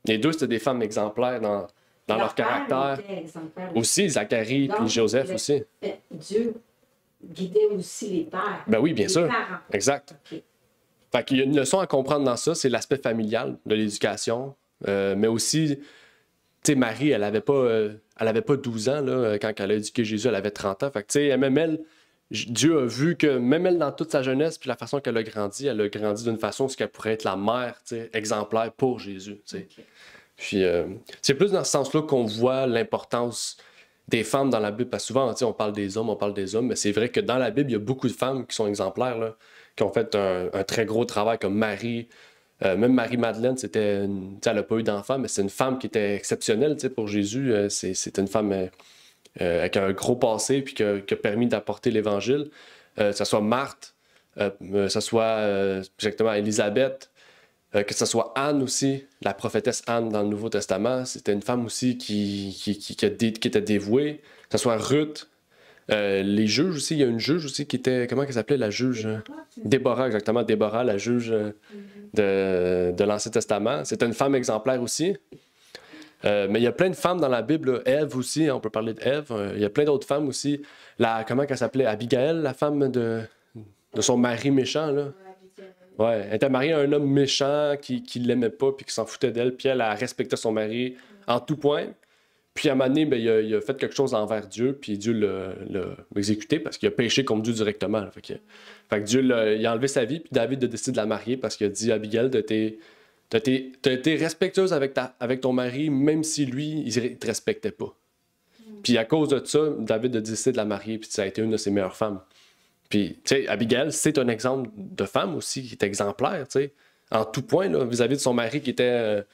Les deux, c'était des femmes exemplaires dans leur caractère. Aussi, Zacharie puis Joseph aussi. Dieu guidait aussi les pères. Ben oui, bien les sûr. Parents. Exact. OK. Fait qu'il y a une leçon à comprendre dans ça, c'est l'aspect familial de l'éducation. Mais aussi, tu sais, Marie, elle avait pas 12 ans là, quand elle a éduqué Jésus, elle avait 30 ans. Fait que, tu sais, même elle, Dieu a vu que même elle, dans toute sa jeunesse, puis la façon qu'elle a grandi d'une façon où elle pourrait être la mère, tu sais, exemplaire pour Jésus, tu sais. OK. Puis, c'est plus dans ce sens-là qu'on voit l'importance des femmes dans la Bible. Parce que souvent, on parle des hommes, mais c'est vrai que dans la Bible, il y a beaucoup de femmes qui sont exemplaires, là, qui ont fait un très gros travail, comme Marie. Même Marie-Madeleine, elle n'a pas eu d'enfant, mais c'est une femme qui était exceptionnelle pour Jésus. C'était une femme avec un gros passé puis qui a permis d'apporter l'Évangile. Que ce soit Marthe, que ce soit exactement Élisabeth, que ce soit Anne aussi, la prophétesse Anne dans le Nouveau Testament. C'était une femme aussi qui était dévouée. Que ce soit Ruth. Les juges aussi, il y a une juge aussi qui était, comment elle s'appelait la juge? Déborah, exactement, Déborah, la juge de l'Ancien Testament. C'était une femme exemplaire aussi. Mais il y a plein de femmes dans la Bible, là. Ève aussi, on peut parler d'Ève. Il y a plein d'autres femmes aussi. Comment elle s'appelait? Abigail, la femme de son mari méchant, là. Ouais, elle était mariée à un homme méchant qui l'aimait pas puis qui s'en foutait d'elle. Puis elle a respecté son mari en tout point. Puis à un moment donné, ben, il a fait quelque chose envers Dieu, puis Dieu l'a exécuté parce qu'il a péché contre Dieu directement. Là. Fait que Dieu il a enlevé sa vie, puis David a décidé de la marier parce qu'il a dit à Abigail, t'as été respectueuse avec ton mari, même si lui, il ne te respectait pas. Puis à cause de ça, David a décidé de la marier, puis ça a été une de ses meilleures femmes. Puis, tu sais, Abigail, c'est un exemple de femme aussi qui est exemplaire, tu sais, en tout point, là, vis-à-vis de son mari qui était...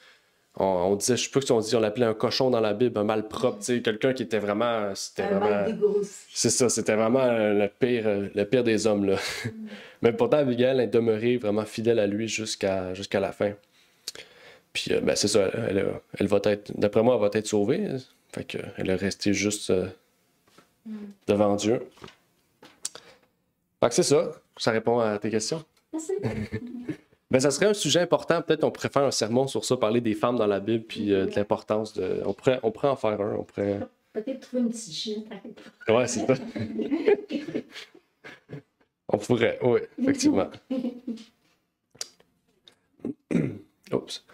On disait, je sais pas si on l'appelait un cochon dans la Bible, un malpropre, tu sais, quelqu'un qui était vraiment... C'est ça, c'était vraiment le pire des hommes, là. Mais pourtant, Abigail est demeurée vraiment fidèle à lui jusqu'à la fin. Puis, ben, c'est ça, elle va être, d'après moi, elle va être sauvée. Fait qu'elle est restée juste devant Dieu. Fait que c'est ça. Ça répond à tes questions. Merci. Ben, ça serait un sujet important. Peut-être qu'on pourrait faire un sermon sur ça, parler des femmes dans la Bible, puis de l'importance de... On pourrait en faire un. Peut-être trouver une petite chine. Ouais, c'est ça. On pourrait, oui, effectivement. Oups.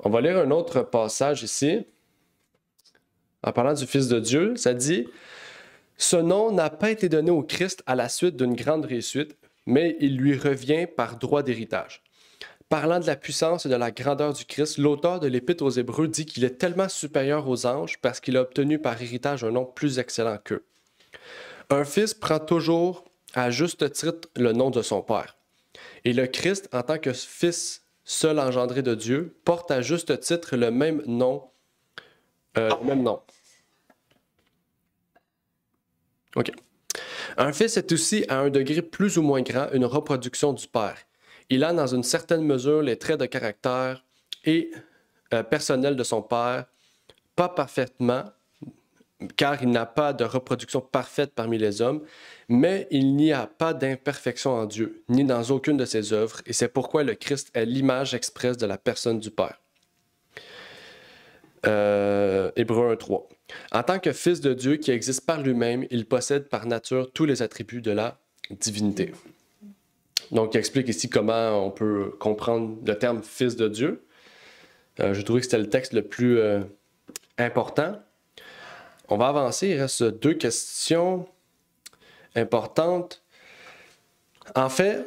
On va lire un autre passage ici. En parlant du Fils de Dieu, ça dit... Ce nom n'a pas été donné au Christ à la suite d'une grande réussite, mais il lui revient par droit d'héritage. Parlant de la puissance et de la grandeur du Christ, l'auteur de l'Épître aux Hébreux dit qu'il est tellement supérieur aux anges parce qu'il a obtenu par héritage un nom plus excellent qu'eux. Un fils prend toujours à juste titre le nom de son père. Et le Christ, en tant que fils seul engendré de Dieu, porte à juste titre le même nom. OK. Un fils est aussi, à un degré plus ou moins grand, une reproduction du père. Il a, dans une certaine mesure, les traits de caractère et personnels de son père, pas parfaitement, car il n'a pas de reproduction parfaite parmi les hommes, mais il n'y a pas d'imperfection en Dieu, ni dans aucune de ses œuvres, et c'est pourquoi le Christ est l'image expresse de la personne du Père. Hébreux 1:3. En tant que fils de Dieu qui existe par lui-même, il possède par nature tous les attributs de la divinité. Donc, il explique ici comment on peut comprendre le terme fils de Dieu. Je trouvais que c'était le texte le plus important. On va avancer. Il reste 2 questions importantes. En fait,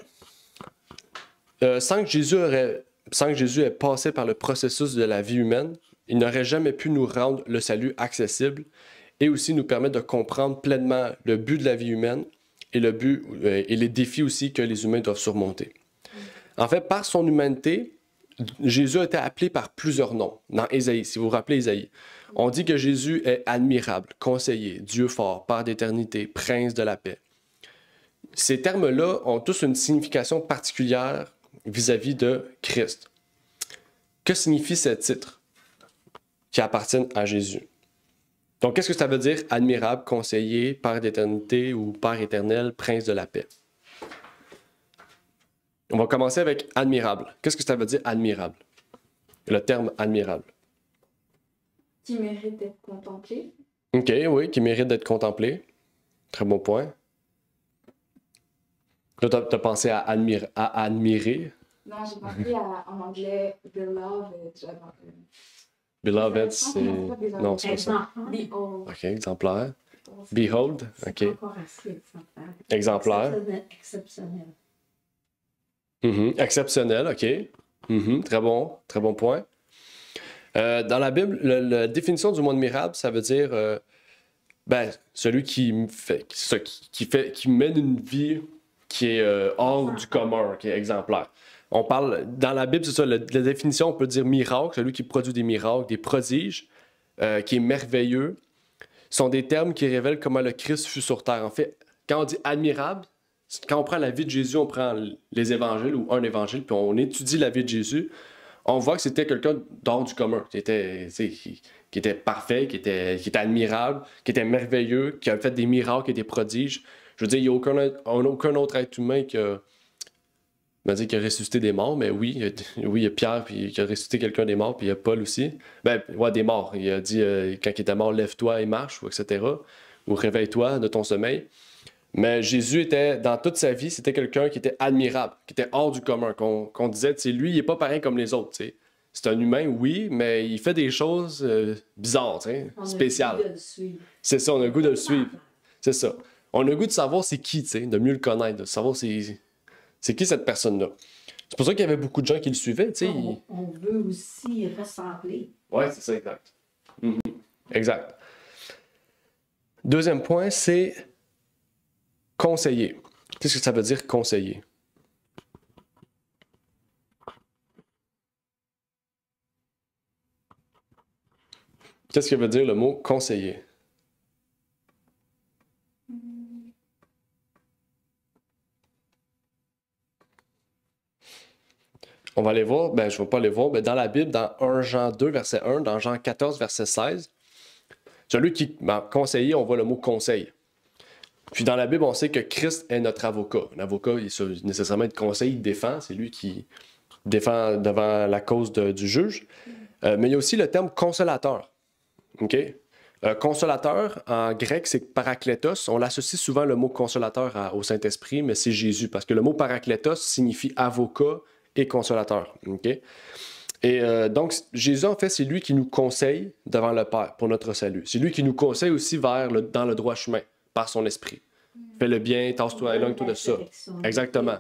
sans que Jésus ait passé par le processus de la vie humaine, il n'aurait jamais pu nous rendre le salut accessible et aussi nous permettre de comprendre pleinement le but de la vie humaine et les défis aussi que les humains doivent surmonter. En fait, par son humanité, Jésus a été appelé par plusieurs noms. Dans Ésaïe, si vous vous rappelez Ésaïe, on dit que Jésus est admirable, conseiller, Dieu fort, Père d'éternité, prince de la paix. Ces termes-là ont tous une signification particulière vis-à-vis de Christ. Que signifient ces titres qui appartiennent à Jésus? Donc, qu'est-ce que ça veut dire admirable, conseiller, Père d'éternité ou Père éternel, prince de la paix? On va commencer avec admirable. Qu'est-ce que ça veut dire admirable? Le terme admirable. Qui mérite d'être contemplé. OK, oui, qui mérite d'être contemplé. Très bon point. Là, tu as pensé à admirer. Non, j'ai pensé en anglais beloved. Beloved, c'est. Non, c'est pas ça. Behold. OK, exemplaire. Behold, OK. C'est encore assez Exemplaire. exceptionnel. Exceptionnel, OK. Très bon point. Dans la Bible, la définition du mot admirable, ça veut dire celui qui mène une vie qui est hors du commun, qui est exemplaire. On parle, dans la Bible, c'est ça, la définition, on peut dire miracle, celui qui produit des miracles, des prodiges, qui est merveilleux. Ce sont des termes qui révèlent comment le Christ fut sur terre. En fait, quand on dit admirable, quand on prend la vie de Jésus, on prend les évangiles ou un évangile, puis on étudie la vie de Jésus, on voit que c'était quelqu'un d'hors du commun, qui était parfait, qui était admirable, qui était merveilleux, qui a fait des miracles et des prodiges. Je veux dire, il n'y a aucun autre être humain qui a ressuscité des morts, mais oui, il y a Pierre qui a ressuscité quelqu'un des morts, puis il y a Paul aussi. Des morts. Il a dit, quand il était mort, lève-toi et marche, ou etc. Ou réveille-toi de ton sommeil. Mais Jésus était, dans toute sa vie, c'était quelqu'un qui était admirable, qui était hors du commun, qu'on disait, lui, il n'est pas pareil comme les autres, t'sais. C'est un humain, oui, mais il fait des choses bizarres, spéciales. C'est ça, on a le goût de le suivre. C'est ça. On a le goût de savoir c'est qui, de mieux le connaître, de savoir c'est qui cette personne-là. C'est pour ça qu'il y avait beaucoup de gens qui le suivaient, On veut aussi ressembler. Oui, c'est ça, exact. Exact. Deuxième point, c'est conseiller. Qu'est-ce que ça veut dire conseiller? Qu'est-ce que veut dire le mot conseiller? On va aller voir, je ne vais pas aller voir, mais dans la Bible, dans 1 Jean 2, verset 1, dans Jean 14, verset 16, celui qui conseiller, on voit le mot conseil. Puis dans la Bible, on sait que Christ est notre avocat. Un avocat, il est nécessairement de conseil, il défend, c'est lui qui défend devant la cause du juge. Mais il y a aussi le terme consolateur. OK? Consolateur, en grec, c'est parakletos. On l'associe souvent le mot consolateur au Saint-Esprit, mais c'est Jésus, parce que le mot parakletos signifie avocat et consolateur. Okay? Et donc, Jésus, en fait, c'est lui qui nous conseille devant le Père pour notre salut. C'est lui qui nous conseille aussi dans le droit chemin, par son esprit. Fais le bien, tasse-toi, éloigne-toi de ça. Exactement.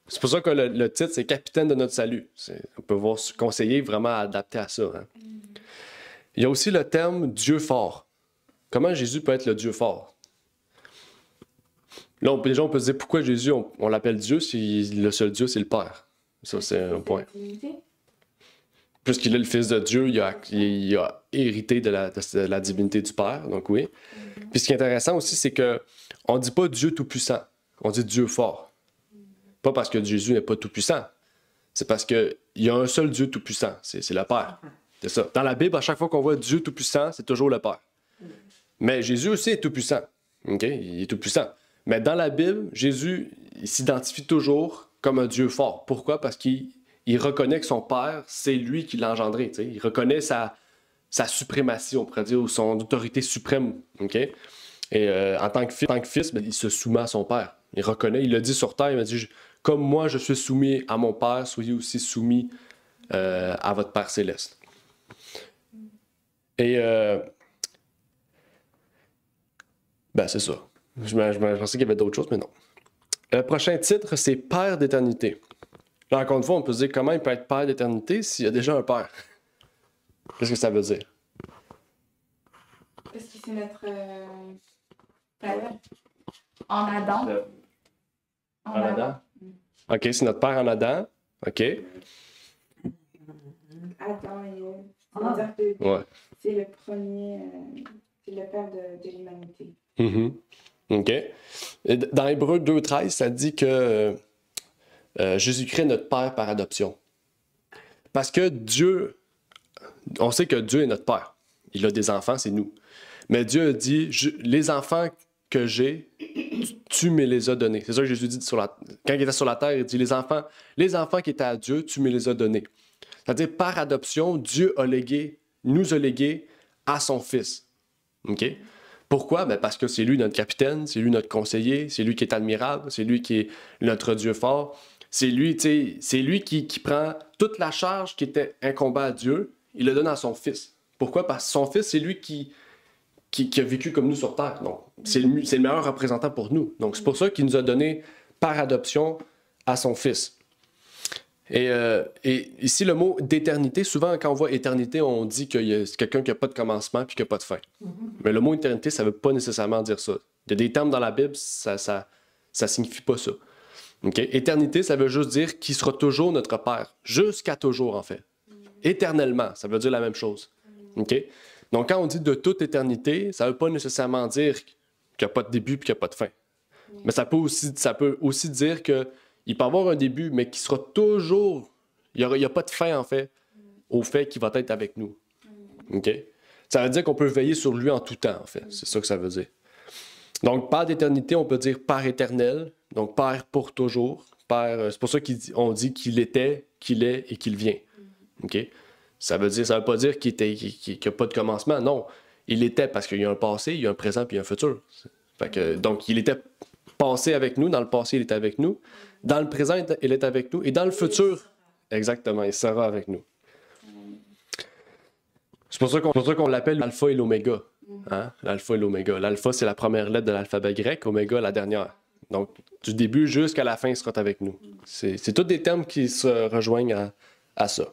C'est pour ça que le titre, c'est Capitaine de notre salut. On peut voir conseiller vraiment adapté à ça. Hein? Il y a aussi le terme Dieu fort. Comment Jésus peut être le Dieu fort? Là, déjà, on peut se dire pourquoi Jésus, on l'appelle Dieu si le seul Dieu, c'est le Père. Ça, c'est un point. Puisqu'il est le Fils de Dieu, il a hérité de la divinité du Père, donc oui. Puis ce qui est intéressant aussi, c'est que on ne dit pas Dieu tout-puissant, on dit Dieu fort. Pas parce que Jésus n'est pas tout-puissant, c'est parce qu'il y a un seul Dieu tout-puissant, c'est le Père. C'est ça. Dans la Bible, à chaque fois qu'on voit Dieu tout-puissant, c'est toujours le Père. Mais Jésus aussi est tout-puissant. OK? Il est tout-puissant. Mais dans la Bible, Jésus il s'identifie toujours comme un Dieu fort. Pourquoi? Parce qu'il reconnaît que son Père, c'est lui qui l'a engendré. T'sais. Il reconnaît sa suprématie, on pourrait dire, ou son autorité suprême. Okay? Et en tant que fils, ben, il se soumet à son Père. Il reconnaît, il l'a dit sur terre, il m'a dit « Comme moi, je suis soumis à mon Père, soyez aussi soumis à votre Père céleste. » Et ben, c'est ça. Je pensais qu'il y avait d'autres choses, mais non. Le prochain titre, c'est Père d'éternité. Là, encore une fois, on peut se dire comment il peut être Père d'éternité s'il y a déjà un Père. Qu'est-ce que ça veut dire? Parce que c'est notre Père en Adam. En Adam? OK, c'est notre Père en Adam. OK. Adam et Ève. Ouais. C'est le premier, c'est le Père de l'humanité. Mm-hmm. OK. Et dans Hébreux 2.13, ça dit que Jésus-Christ est notre Père par adoption. Parce que Dieu, on sait que Dieu est notre Père. Il a des enfants, c'est nous. Mais Dieu a dit, les enfants que j'ai, tu me les as donnés. C'est ça que Jésus dit quand il était sur la terre, il dit, les enfants qui étaient à Dieu, tu me les as donnés. C'est-à-dire, par adoption, Dieu nous a légué à son Fils. OK? Pourquoi? Ben parce que c'est lui notre capitaine, c'est lui notre conseiller, c'est lui qui est admirable, c'est lui qui est notre Dieu fort. C'est lui qui prend toute la charge qui était incombée à Dieu, il le donne à son Fils. Pourquoi? Parce que son Fils, c'est lui qui a vécu comme nous sur Terre. Donc, c'est le meilleur représentant pour nous. Donc, c'est pour ça qu'il nous a donné par adoption à son Fils. Et ici, le mot d'éternité, souvent, quand on voit éternité, on dit qu'il y a quelqu'un qui n'a pas de commencement puis qui n'a pas de fin. Mais le mot éternité, ça ne veut pas nécessairement dire ça. Il y a des termes dans la Bible, ça ne signifie pas ça. Okay? Éternité, ça veut juste dire qu'il sera toujours notre Père. Jusqu'à toujours, en fait. Éternellement, ça veut dire la même chose. Okay? Donc, quand on dit de toute éternité, ça ne veut pas nécessairement dire qu'il n'y a pas de début et qu'il n'y a pas de fin. Mais ça peut aussi dire qu'il peut y avoir un début, mais qui sera toujours... Il n'y a pas de fin, en fait, au fait qu'il va être avec nous. Okay? Ça veut dire qu'on peut veiller sur lui en tout temps, en fait. C'est ça que ça veut dire. Donc, Père d'éternité, on peut dire Père éternel. Donc, Père pour toujours. Père, c'est pour ça qu'on dit qu'il était, qu'il est et qu'il vient. Okay? Ça veut pas dire qu'il n'y a pas de commencement. Non, il était parce qu'il y a un passé, il y a un présent puis il y a un futur. Donc, il était passé avec nous. Dans le passé, il était avec nous. Dans le présent, il est avec nous. Et dans le futur, exactement, il sera avec nous. C'est pour ça qu'on l'appelle l'alpha et l'oméga. Hein? L'alpha et l'oméga. L'alpha, c'est la première lettre de l'alphabet grec. Oméga, la dernière. Donc, du début jusqu'à la fin, il sera avec nous. C'est tous des termes qui se rejoignent à ça.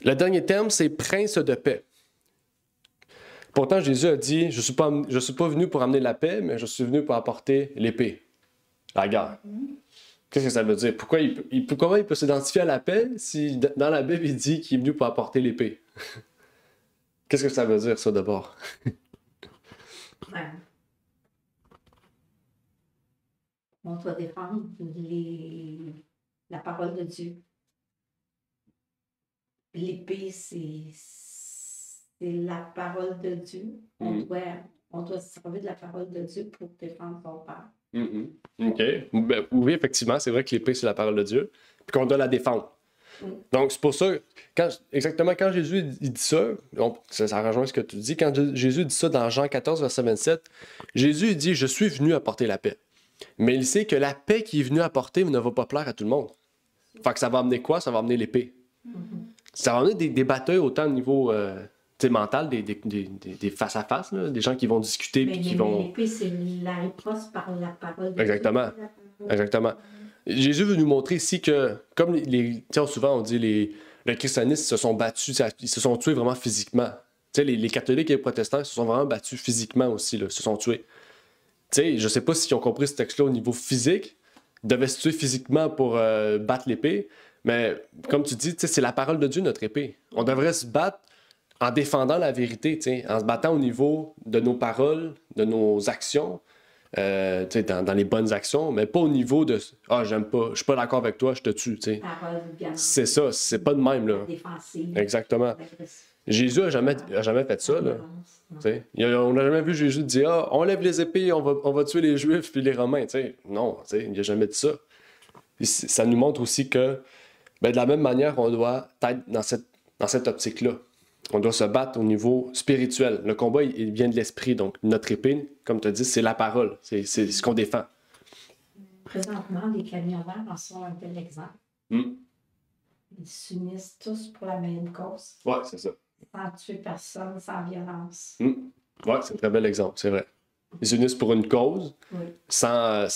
Le dernier terme, c'est prince de paix. Pourtant, Jésus a dit, je ne suis pas venu pour amener la paix, mais je suis venu pour apporter l'épée, la guerre. Qu'est-ce que ça veut dire? Comment il peut s'identifier à la paix si dans la Bible, il dit qu'il est venu pour apporter l'épée? Qu'est-ce que ça veut dire, ça, d'abord? Ouais. On doit défendre la parole de Dieu. L'épée, c'est la parole de Dieu. On doit se servir de la parole de Dieu pour défendre son Père. OK. Ben, oui, effectivement, c'est vrai que l'épée, c'est la parole de Dieu, puis qu'on doit la défendre. Donc, c'est pour ça, quand Jésus il dit ça, ça rejoint ce que tu dis, quand Jésus dit ça dans Jean 14, verset 27, Jésus il dit « Je suis venu apporter la paix ». Mais il sait que la paix qu'il est venu apporter ne va pas plaire à tout le monde. Fait que ça va amener quoi? Ça va amener l'épée. Ça va amener des batailles autant au niveau mental, des face-à-face, là, des gens qui vont discuter. Mais l'épée, c'est la réponse par la parole de Exactement. Dieu. Exactement. Jésus veut nous montrer ici que, comme souvent on dit les christianistes se sont battus, ils se sont tués vraiment physiquement. Les catholiques et les protestants se sont vraiment battus physiquement aussi, là, se sont tués. sais, je sais pas s'ils ont compris ce texte-là au niveau physique, ils devaient se tuer physiquement pour battre l'épée, mais comme tu dis, tu sais, c'est la parole de Dieu, notre épée. On devrait se battre en défendant la vérité, tu sais, en se battant au niveau de nos paroles, de nos actions, tu sais, dans les bonnes actions, mais pas au niveau de « Ah, j'aime pas, je suis pas d'accord avec toi, je te tue », tu sais. Parole violente, C'est ça, c'est pas de même, là. défensive, Exactement. agressive, Jésus a jamais fait ça, là. violence, non. Tu sais, on n'a jamais vu Jésus dire « Ah, on lève les épées, on va tuer les Juifs puis les Romains », tu sais. Non, tu sais, il n'a jamais dit ça. Puis ça nous montre aussi que, ben, de la même manière, on doit être dans cette optique-là. On doit se battre au niveau spirituel. Le combat, il vient de l'esprit. Donc, notre épée, comme tu as dit, c'est la parole. C'est ce qu'on défend. Présentement, les camionneurs en sont un bel exemple. Mm. Ils s'unissent tous pour la même cause, Ouais, c'est ça. sans tuer personne, sans violence. Ouais, c'est un très bel exemple, c'est vrai. Ils s'unissent pour une cause, Oui. sans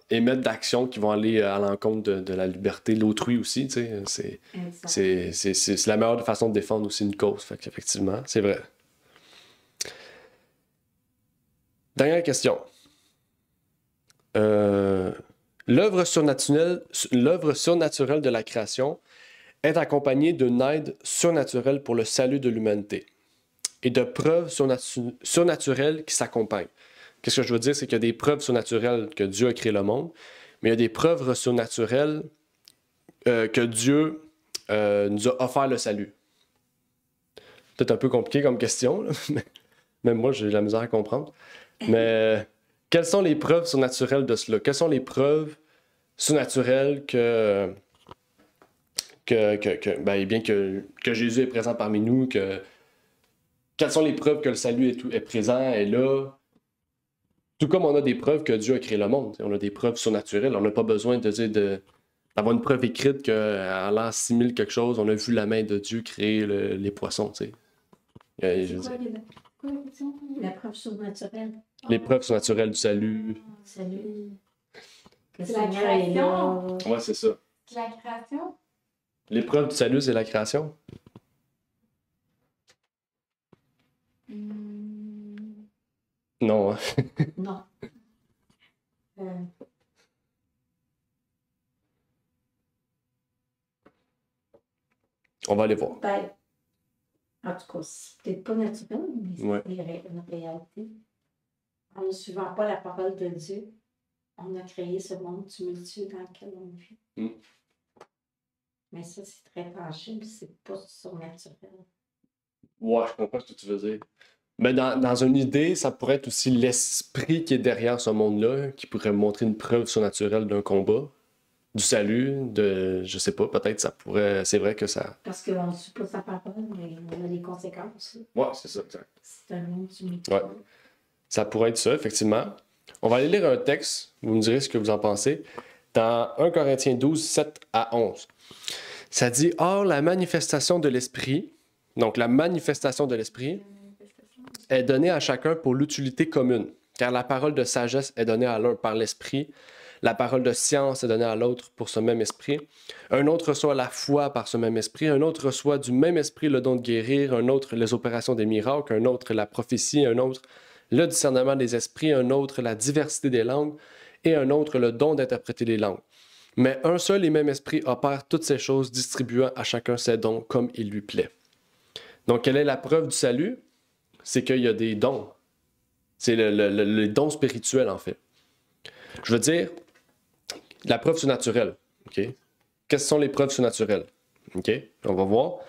émettre d'actions qui vont aller à l'encontre de la liberté, de l'autrui aussi, tu sais. Exact. C'est la meilleure façon de défendre aussi une cause. Fait qu'effectivement, c'est vrai. Dernière question. L'œuvre surnaturelle de la création est accompagnée d'une aide surnaturelle pour le salut de l'humanité et de preuves surnaturelles qui s'accompagnent. Qu'est-ce que je veux dire? C'est qu'il y a des preuves surnaturelles que Dieu a créé le monde, mais il y a des preuves surnaturelles que Dieu nous a offert le salut. Peut-être un peu compliqué comme question, là, mais même moi, j'ai de la misère à comprendre. Mais quelles sont les preuves surnaturelles de cela? Quelles sont les preuves surnaturelles que Jésus est présent parmi nous? Quelles sont les preuves que le salut est présent, est là? Tout comme on a des preuves que Dieu a créé le monde. On a des preuves surnaturelles. On n'a pas besoin d'avoir une preuve écrite qu'à l'an 6000 quelque chose, on a vu la main de Dieu créer les poissons. Tu sais. C'est quoi la question? La preuve surnaturelle. Les preuves surnaturelles du salut. Salut. Que le C'est la Seigneur est là. création. Ouais, c'est ça. La création? Les preuves du salut, c'est la création. Non. Hein? Non. On va aller voir. Ben, en tout cas, c'est peut-être pas naturel, mais c'est Ouais. une réalité. En ne suivant pas la parole de Dieu, on a créé ce monde tumultueux dans lequel on vit. Mm. Mais ça, c'est très tangible, c'est pas surnaturel. Ouais, je comprends ce que tu veux dire. Mais dans une idée, ça pourrait être aussi l'esprit qui est derrière ce monde-là, qui pourrait montrer une preuve surnaturelle d'un combat, du salut, je sais pas, peut-être ça pourrait. C'est vrai que ça. Parce qu'on ne suit pas sa parole, mais on a des conséquences. Là. Ouais, c'est ça, exact. C'est un monde tumultueux. Ouais. Ça pourrait être ça, effectivement. On va aller lire un texte, vous me direz ce que vous en pensez, dans 1 Corinthiens 12, 7 à 11. Ça dit « Or, la manifestation de l'Esprit, donc la manifestation de l'Esprit, est donnée à chacun pour l'utilité commune, car la parole de sagesse est donnée à l'un par l'Esprit, la parole de science est donnée à l'autre pour ce même esprit. Un autre reçoit la foi par ce même esprit. Un autre reçoit du même esprit le don de guérir. Un autre les opérations des miracles. Un autre la prophétie. Un autre le discernement des esprits. Un autre la diversité des langues. Et un autre le don d'interpréter les langues. Mais un seul et même esprit opère toutes ces choses, distribuant à chacun ses dons comme il lui plaît. Donc, quelle est la preuve du salut? C'est qu'il y a des dons. C'est les dons spirituels, en fait. Je veux dire, la preuve surnaturelle. Okay? Quelles sont les preuves surnaturelles? Okay? On va voir.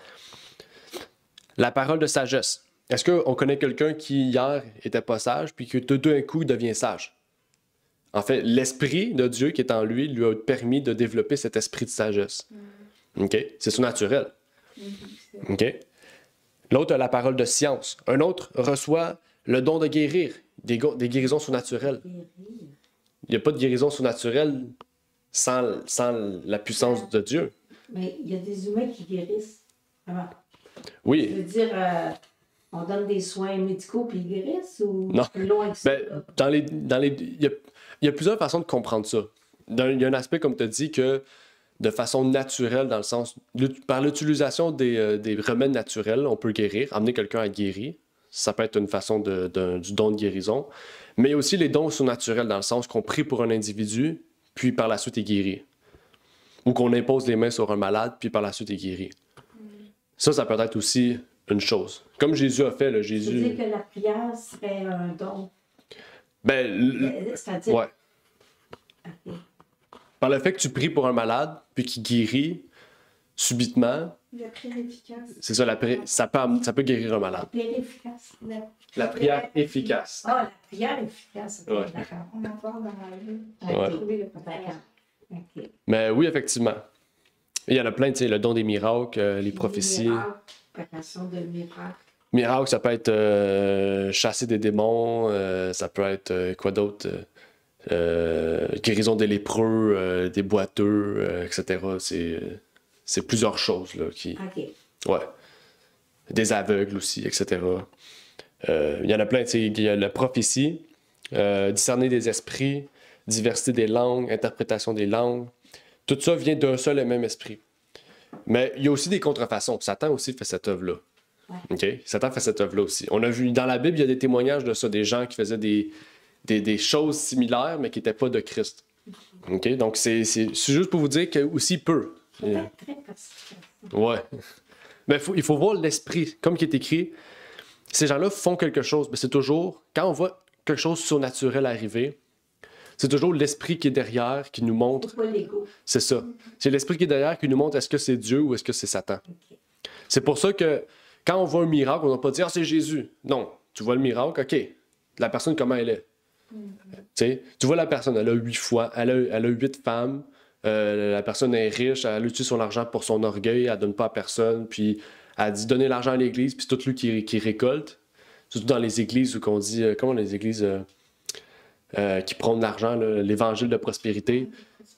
La parole de sagesse. Est-ce qu'on connaît quelqu'un qui, hier, était pas sage, puis que tout d'un coup, il devient sage? En fait, l'esprit de Dieu qui est en lui lui a permis de développer cet esprit de sagesse. Okay? C'est surnaturel. Okay? L'autre a la parole de science. Un autre reçoit le don de guérir, des guérisons surnaturelles. Il n'y a pas de guérison surnaturelle sans la puissance de Dieu. Mais il y a des humains qui guérissent. Vraiment. Je Oui. veux dire, on donne des soins médicaux puis ils guérissent ou Non. plus loin que ça? Ben, il y a plusieurs façons de comprendre ça. Il y a un aspect, comme tu as dit, que de façon naturelle, dans le sens, par l'utilisation des remèdes naturels, on peut guérir, amener quelqu'un à guérir. Ça peut être une façon du don de guérison. Mais il y a aussi les dons surnaturels, dans le sens qu'on prie pour un individu, puis par la suite, il est guéri. Ou qu'on impose les mains sur un malade, puis par la suite, il est guéri. Ça peut être aussi une chose. Comme Jésus a fait, là, Tu veux Jésus... dire que la prière serait un don. C'est-à-dire... Ouais. Ok. Par le fait que tu pries pour un malade, puis qu'il guérit subitement, La prière efficace. c'est ça, ça peut guérir un malade. La prière efficace. La prière efficace. Ah, la prière efficace. Ok, Ouais. d'accord. On en parle dans la vie. Ouais. Trouver le passage. D'accord. Ok. Mais oui, effectivement. Il y en a plein, tu sais, le don des miracles, les prophéties. Miracles, opération de miracle. Miracles, ça peut être chasser des démons, ça peut être quoi d'autre? Guérison des lépreux, des boiteux, etc. C'est plusieurs choses là, qui... Ok. Ouais. Des aveugles aussi, etc. Il y en a plein, tu sais, il y a la prophétie, discerner des esprits, diversité des langues, interprétation des langues. Tout ça vient d'un seul et même esprit. Mais il y a aussi des contrefaçons. Satan aussi fait cette œuvre-là. Ouais. OK? Satan fait cette œuvre-là aussi. On a vu dans la Bible, il y a des témoignages de ça, des gens qui faisaient des choses similaires, mais qui n'étaient pas de Christ. OK? Donc, c'est juste pour vous dire qu'il aussi peut. Ça peut être très persistant. Ouais. Mais il faut voir l'esprit. Comme il est écrit, ces gens-là font quelque chose. Mais c'est toujours, quand on voit quelque chose de surnaturel arriver, c'est toujours l'esprit qui est derrière qui nous montre. C'est pas l'ego. C'est ça. C'est l'esprit qui est derrière qui nous montre est-ce que c'est Dieu ou est-ce que c'est Satan. Ok. C'est pour ça que quand on voit un miracle, on ne va pas dire ah, c'est Jésus. Non. Tu vois le miracle, OK. La personne, comment elle est? Tu vois la personne, elle a 8 fois, elle a 8 femmes. La personne est riche, elle utilise son argent pour son orgueil, elle donne pas à personne, puis elle dit donner l'argent à l'église, puis c'est tout lui qui récolte. Surtout dans les églises où on dit, comment les églises qui prônent l'argent, l'évangile de prospérité.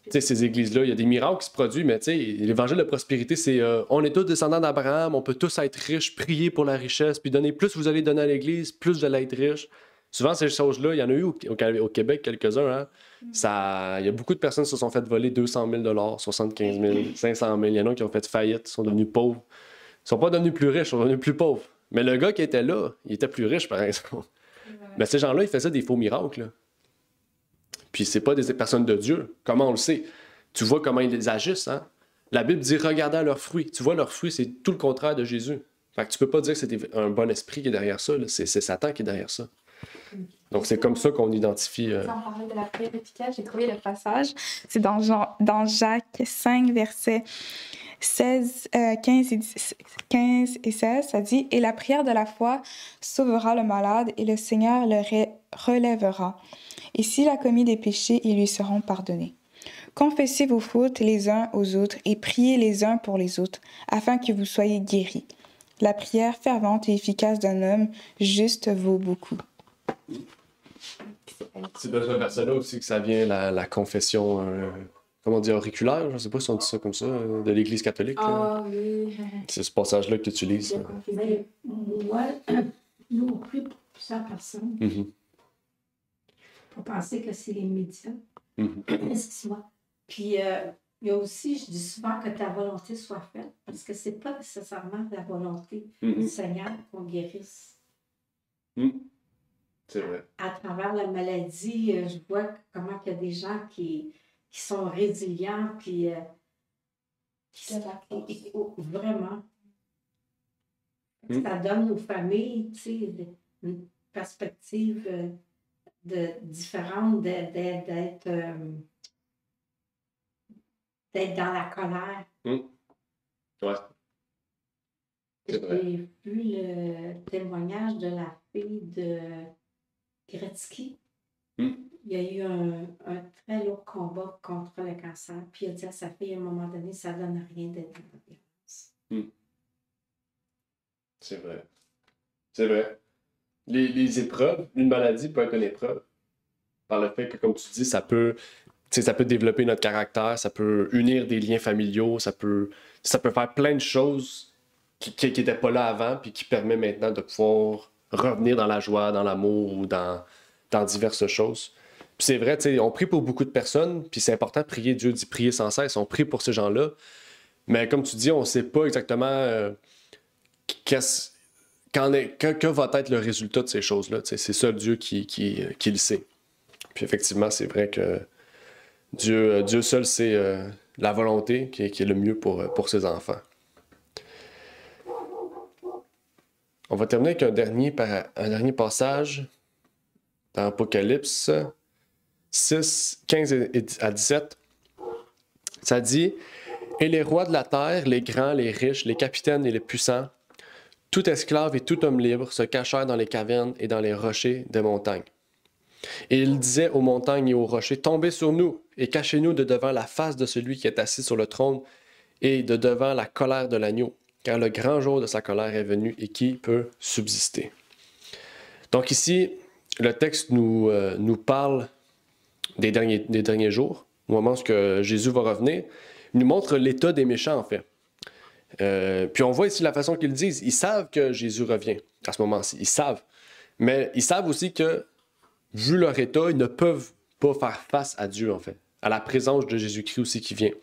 Tu sais, ces églises-là, il y a des miracles qui se produisent, mais tu sais, l'évangile de prospérité, c'est on est tous descendants d'Abraham, on peut tous être riches, prier pour la richesse, puis donner plus vous allez donner à l'église, plus vous allez être riche. Souvent, ces choses-là, il y en a eu au Québec quelques-uns. Hein? Il y a beaucoup de personnes qui se sont fait voler 200 000 75 000 500 000 Il y en a qui ont fait faillite, sont devenus pauvres. Ils sont pas devenus plus riches, ils sont devenus plus pauvres. Mais le gars qui était là, il était plus riche, par exemple. Mais ces gens-là, ils faisaient des faux miracles. Là. Puis c'est pas des personnes de Dieu. Comment on le sait? Tu vois comment ils agissent. Hein? La Bible dit « Regardez à leurs fruits ». Tu vois, leurs fruits, c'est tout le contraire de Jésus. Fait que tu peux pas dire que c'est un bon esprit qui est derrière ça. C'est Satan qui est derrière ça. Donc, c'est comme ça qu'on identifie... Sans parler de la prière efficace, j'ai trouvé le passage. C'est dans Jacques 5, versets 15 et 16, ça dit « Et la prière de la foi sauvera le malade, et le Seigneur le relèvera. Et s'il a commis des péchés, ils lui seront pardonnés. Confessez vos fautes les uns aux autres, et priez les uns pour les autres, afin que vous soyez guéris. La prière fervente et efficace d'un homme juste vaut beaucoup. » C'est de ce verset-là aussi que ça vient la confession, comment dire, auriculaire, je ne sais pas si on dit ça comme ça, de l'Église catholique. Ah oui. C'est ce passage-là que tu utilises. Mais moi, nous, on prie pour plusieurs personnes. Mhm. Faut penser que c'est les médias. Mhm. Excuse-moi. Puis, il y a aussi, je dis souvent que ta volonté soit faite, parce que c'est pas nécessairement la volonté du Seigneur qu'on guérisse. Mhm. C'est vrai. À travers la maladie, je vois comment il y a des gens qui sont résilients, puis vraiment. Ça donne aux familles, tu sais, une perspective différente d'être dans la colère. Ouais. C'est vrai. J'ai vu le témoignage de la fille de Gretzky. Il y a eu un très lourd combat contre le cancer. Puis il a dit à sa fille, à un moment donné, ça ne donne rien d'être dans la violence. C'est vrai. C'est vrai. Les épreuves, une maladie peut être une épreuve. Par le fait que, comme tu dis, ça peut développer notre caractère, ça peut unir des liens familiaux, ça peut faire plein de choses qui n'étaient pas là avant, puis qui permet maintenant de pouvoir revenir dans la joie, dans l'amour ou dans diverses choses. Puis c'est vrai, on prie pour beaucoup de personnes, puis c'est important de prier. Dieu dit prier sans cesse. On prie pour ces gens-là. Mais comme tu dis, on ne sait pas exactement qu'est-ce que va être le résultat de ces choses-là? C'est seul Dieu qui le sait. Puis effectivement, c'est vrai que Dieu seul sait la volonté qui est le mieux pour ses enfants. On va terminer avec un dernier passage dans Apocalypse 6, 15 à 17. Ça dit « Et les rois de la terre, les grands, les riches, les capitaines et les puissants, tout esclave et tout homme libre se cachèrent dans les cavernes et dans les rochers des montagnes. Et il disait aux montagnes et aux rochers, tombez sur nous et cachez-nous de devant la face de celui qui est assis sur le trône et de devant la colère de l'agneau, car le grand jour de sa colère est venu et qui peut subsister. » Donc ici, le texte nous parle des derniers jours, au moment où Jésus va revenir. Il nous montre l'état des méchants, en fait. Puis on voit ici la façon qu'ils disent. Ils savent que Jésus revient à ce moment-ci. Ils savent. Mais ils savent aussi que, vu leur état, ils ne peuvent pas faire face à Dieu, en fait. À la présence de Jésus-Christ aussi qui vient.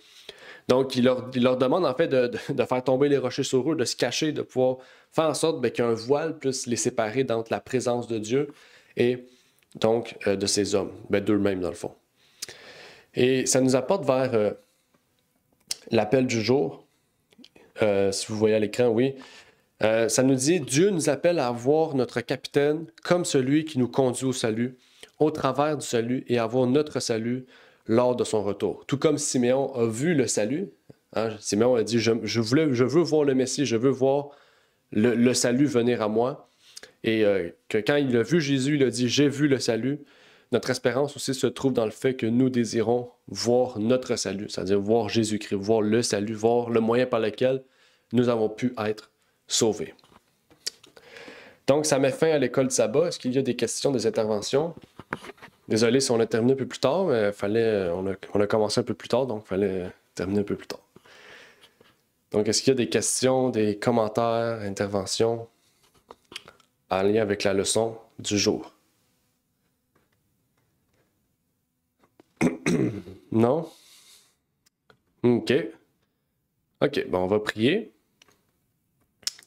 Donc, il leur demande, en fait, de faire tomber les rochers sur eux, de se cacher, de pouvoir faire en sorte qu'un voile puisse les séparer d'entre la présence de Dieu et donc de ces hommes, d'eux-mêmes, dans le fond. Et ça nous apporte vers l'appel du jour. Si vous voyez à l'écran, oui. Ça nous dit « Dieu nous appelle à voir notre capitaine comme celui qui nous conduit au salut, au travers du salut et à voir notre salut lors de son retour. » Tout comme Siméon a vu le salut, hein, Siméon a dit « Je veux voir le Messie, je veux voir le salut venir à moi. » Et que quand il a vu Jésus, il a dit « J'ai vu le salut ». Notre espérance aussi se trouve dans le fait que nous désirons voir notre salut, c'est-à-dire voir Jésus-Christ, voir le salut, voir le moyen par lequel nous avons pu être sauvés. Donc, ça met fin à l'école de sabbat. Est-ce qu'il y a des questions, des interventions? Désolé si on a terminé un peu plus tard, mais on a commencé un peu plus tard, donc il fallait terminer un peu plus tard. Donc, est-ce qu'il y a des questions, des commentaires, interventions en lien avec la leçon du jour? Non? OK. OK, bon, on va prier.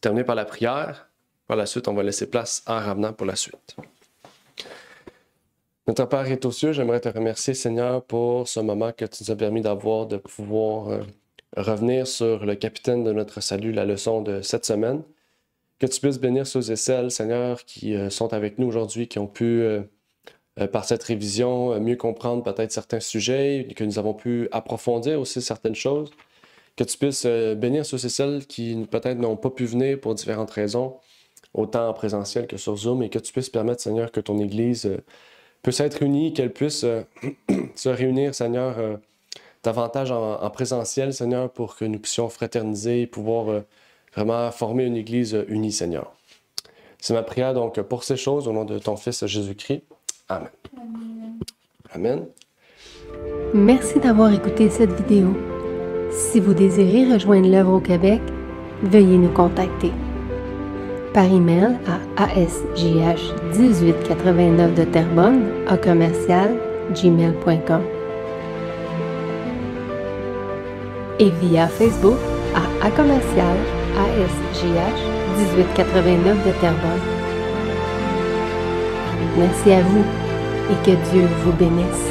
Terminer par la prière. Par la suite, on va laisser place à Ramna pour la suite. Notre Père est aux cieux, j'aimerais te remercier, Seigneur, pour ce moment que tu nous as permis d'avoir, de pouvoir revenir sur le capitaine de notre salut, la leçon de cette semaine. Que tu puisses bénir ceux et celles, Seigneur, qui sont avec nous aujourd'hui, qui ont pu, par cette révision, mieux comprendre peut-être certains sujets, que nous avons pu approfondir aussi certaines choses. Que tu puisses bénir ceux et celles qui peut-être n'ont pas pu venir pour différentes raisons, autant en présentiel que sur Zoom, et que tu puisses permettre, Seigneur, que ton Église puisse être unie, qu'elle puisse se réunir, Seigneur, davantage en présentiel, Seigneur, pour que nous puissions fraterniser et pouvoir vraiment former une Église unie, Seigneur. C'est ma prière donc pour ces choses au nom de ton Fils Jésus-Christ. Amen. Amen. Merci d'avoir écouté cette vidéo. Si vous désirez rejoindre l'œuvre au Québec, veuillez nous contacter par email à asjh1889 de Terrebonne @gmail.com et via Facebook à commercial asjh1889 de Terrebonne. Merci à vous et que Dieu vous bénisse.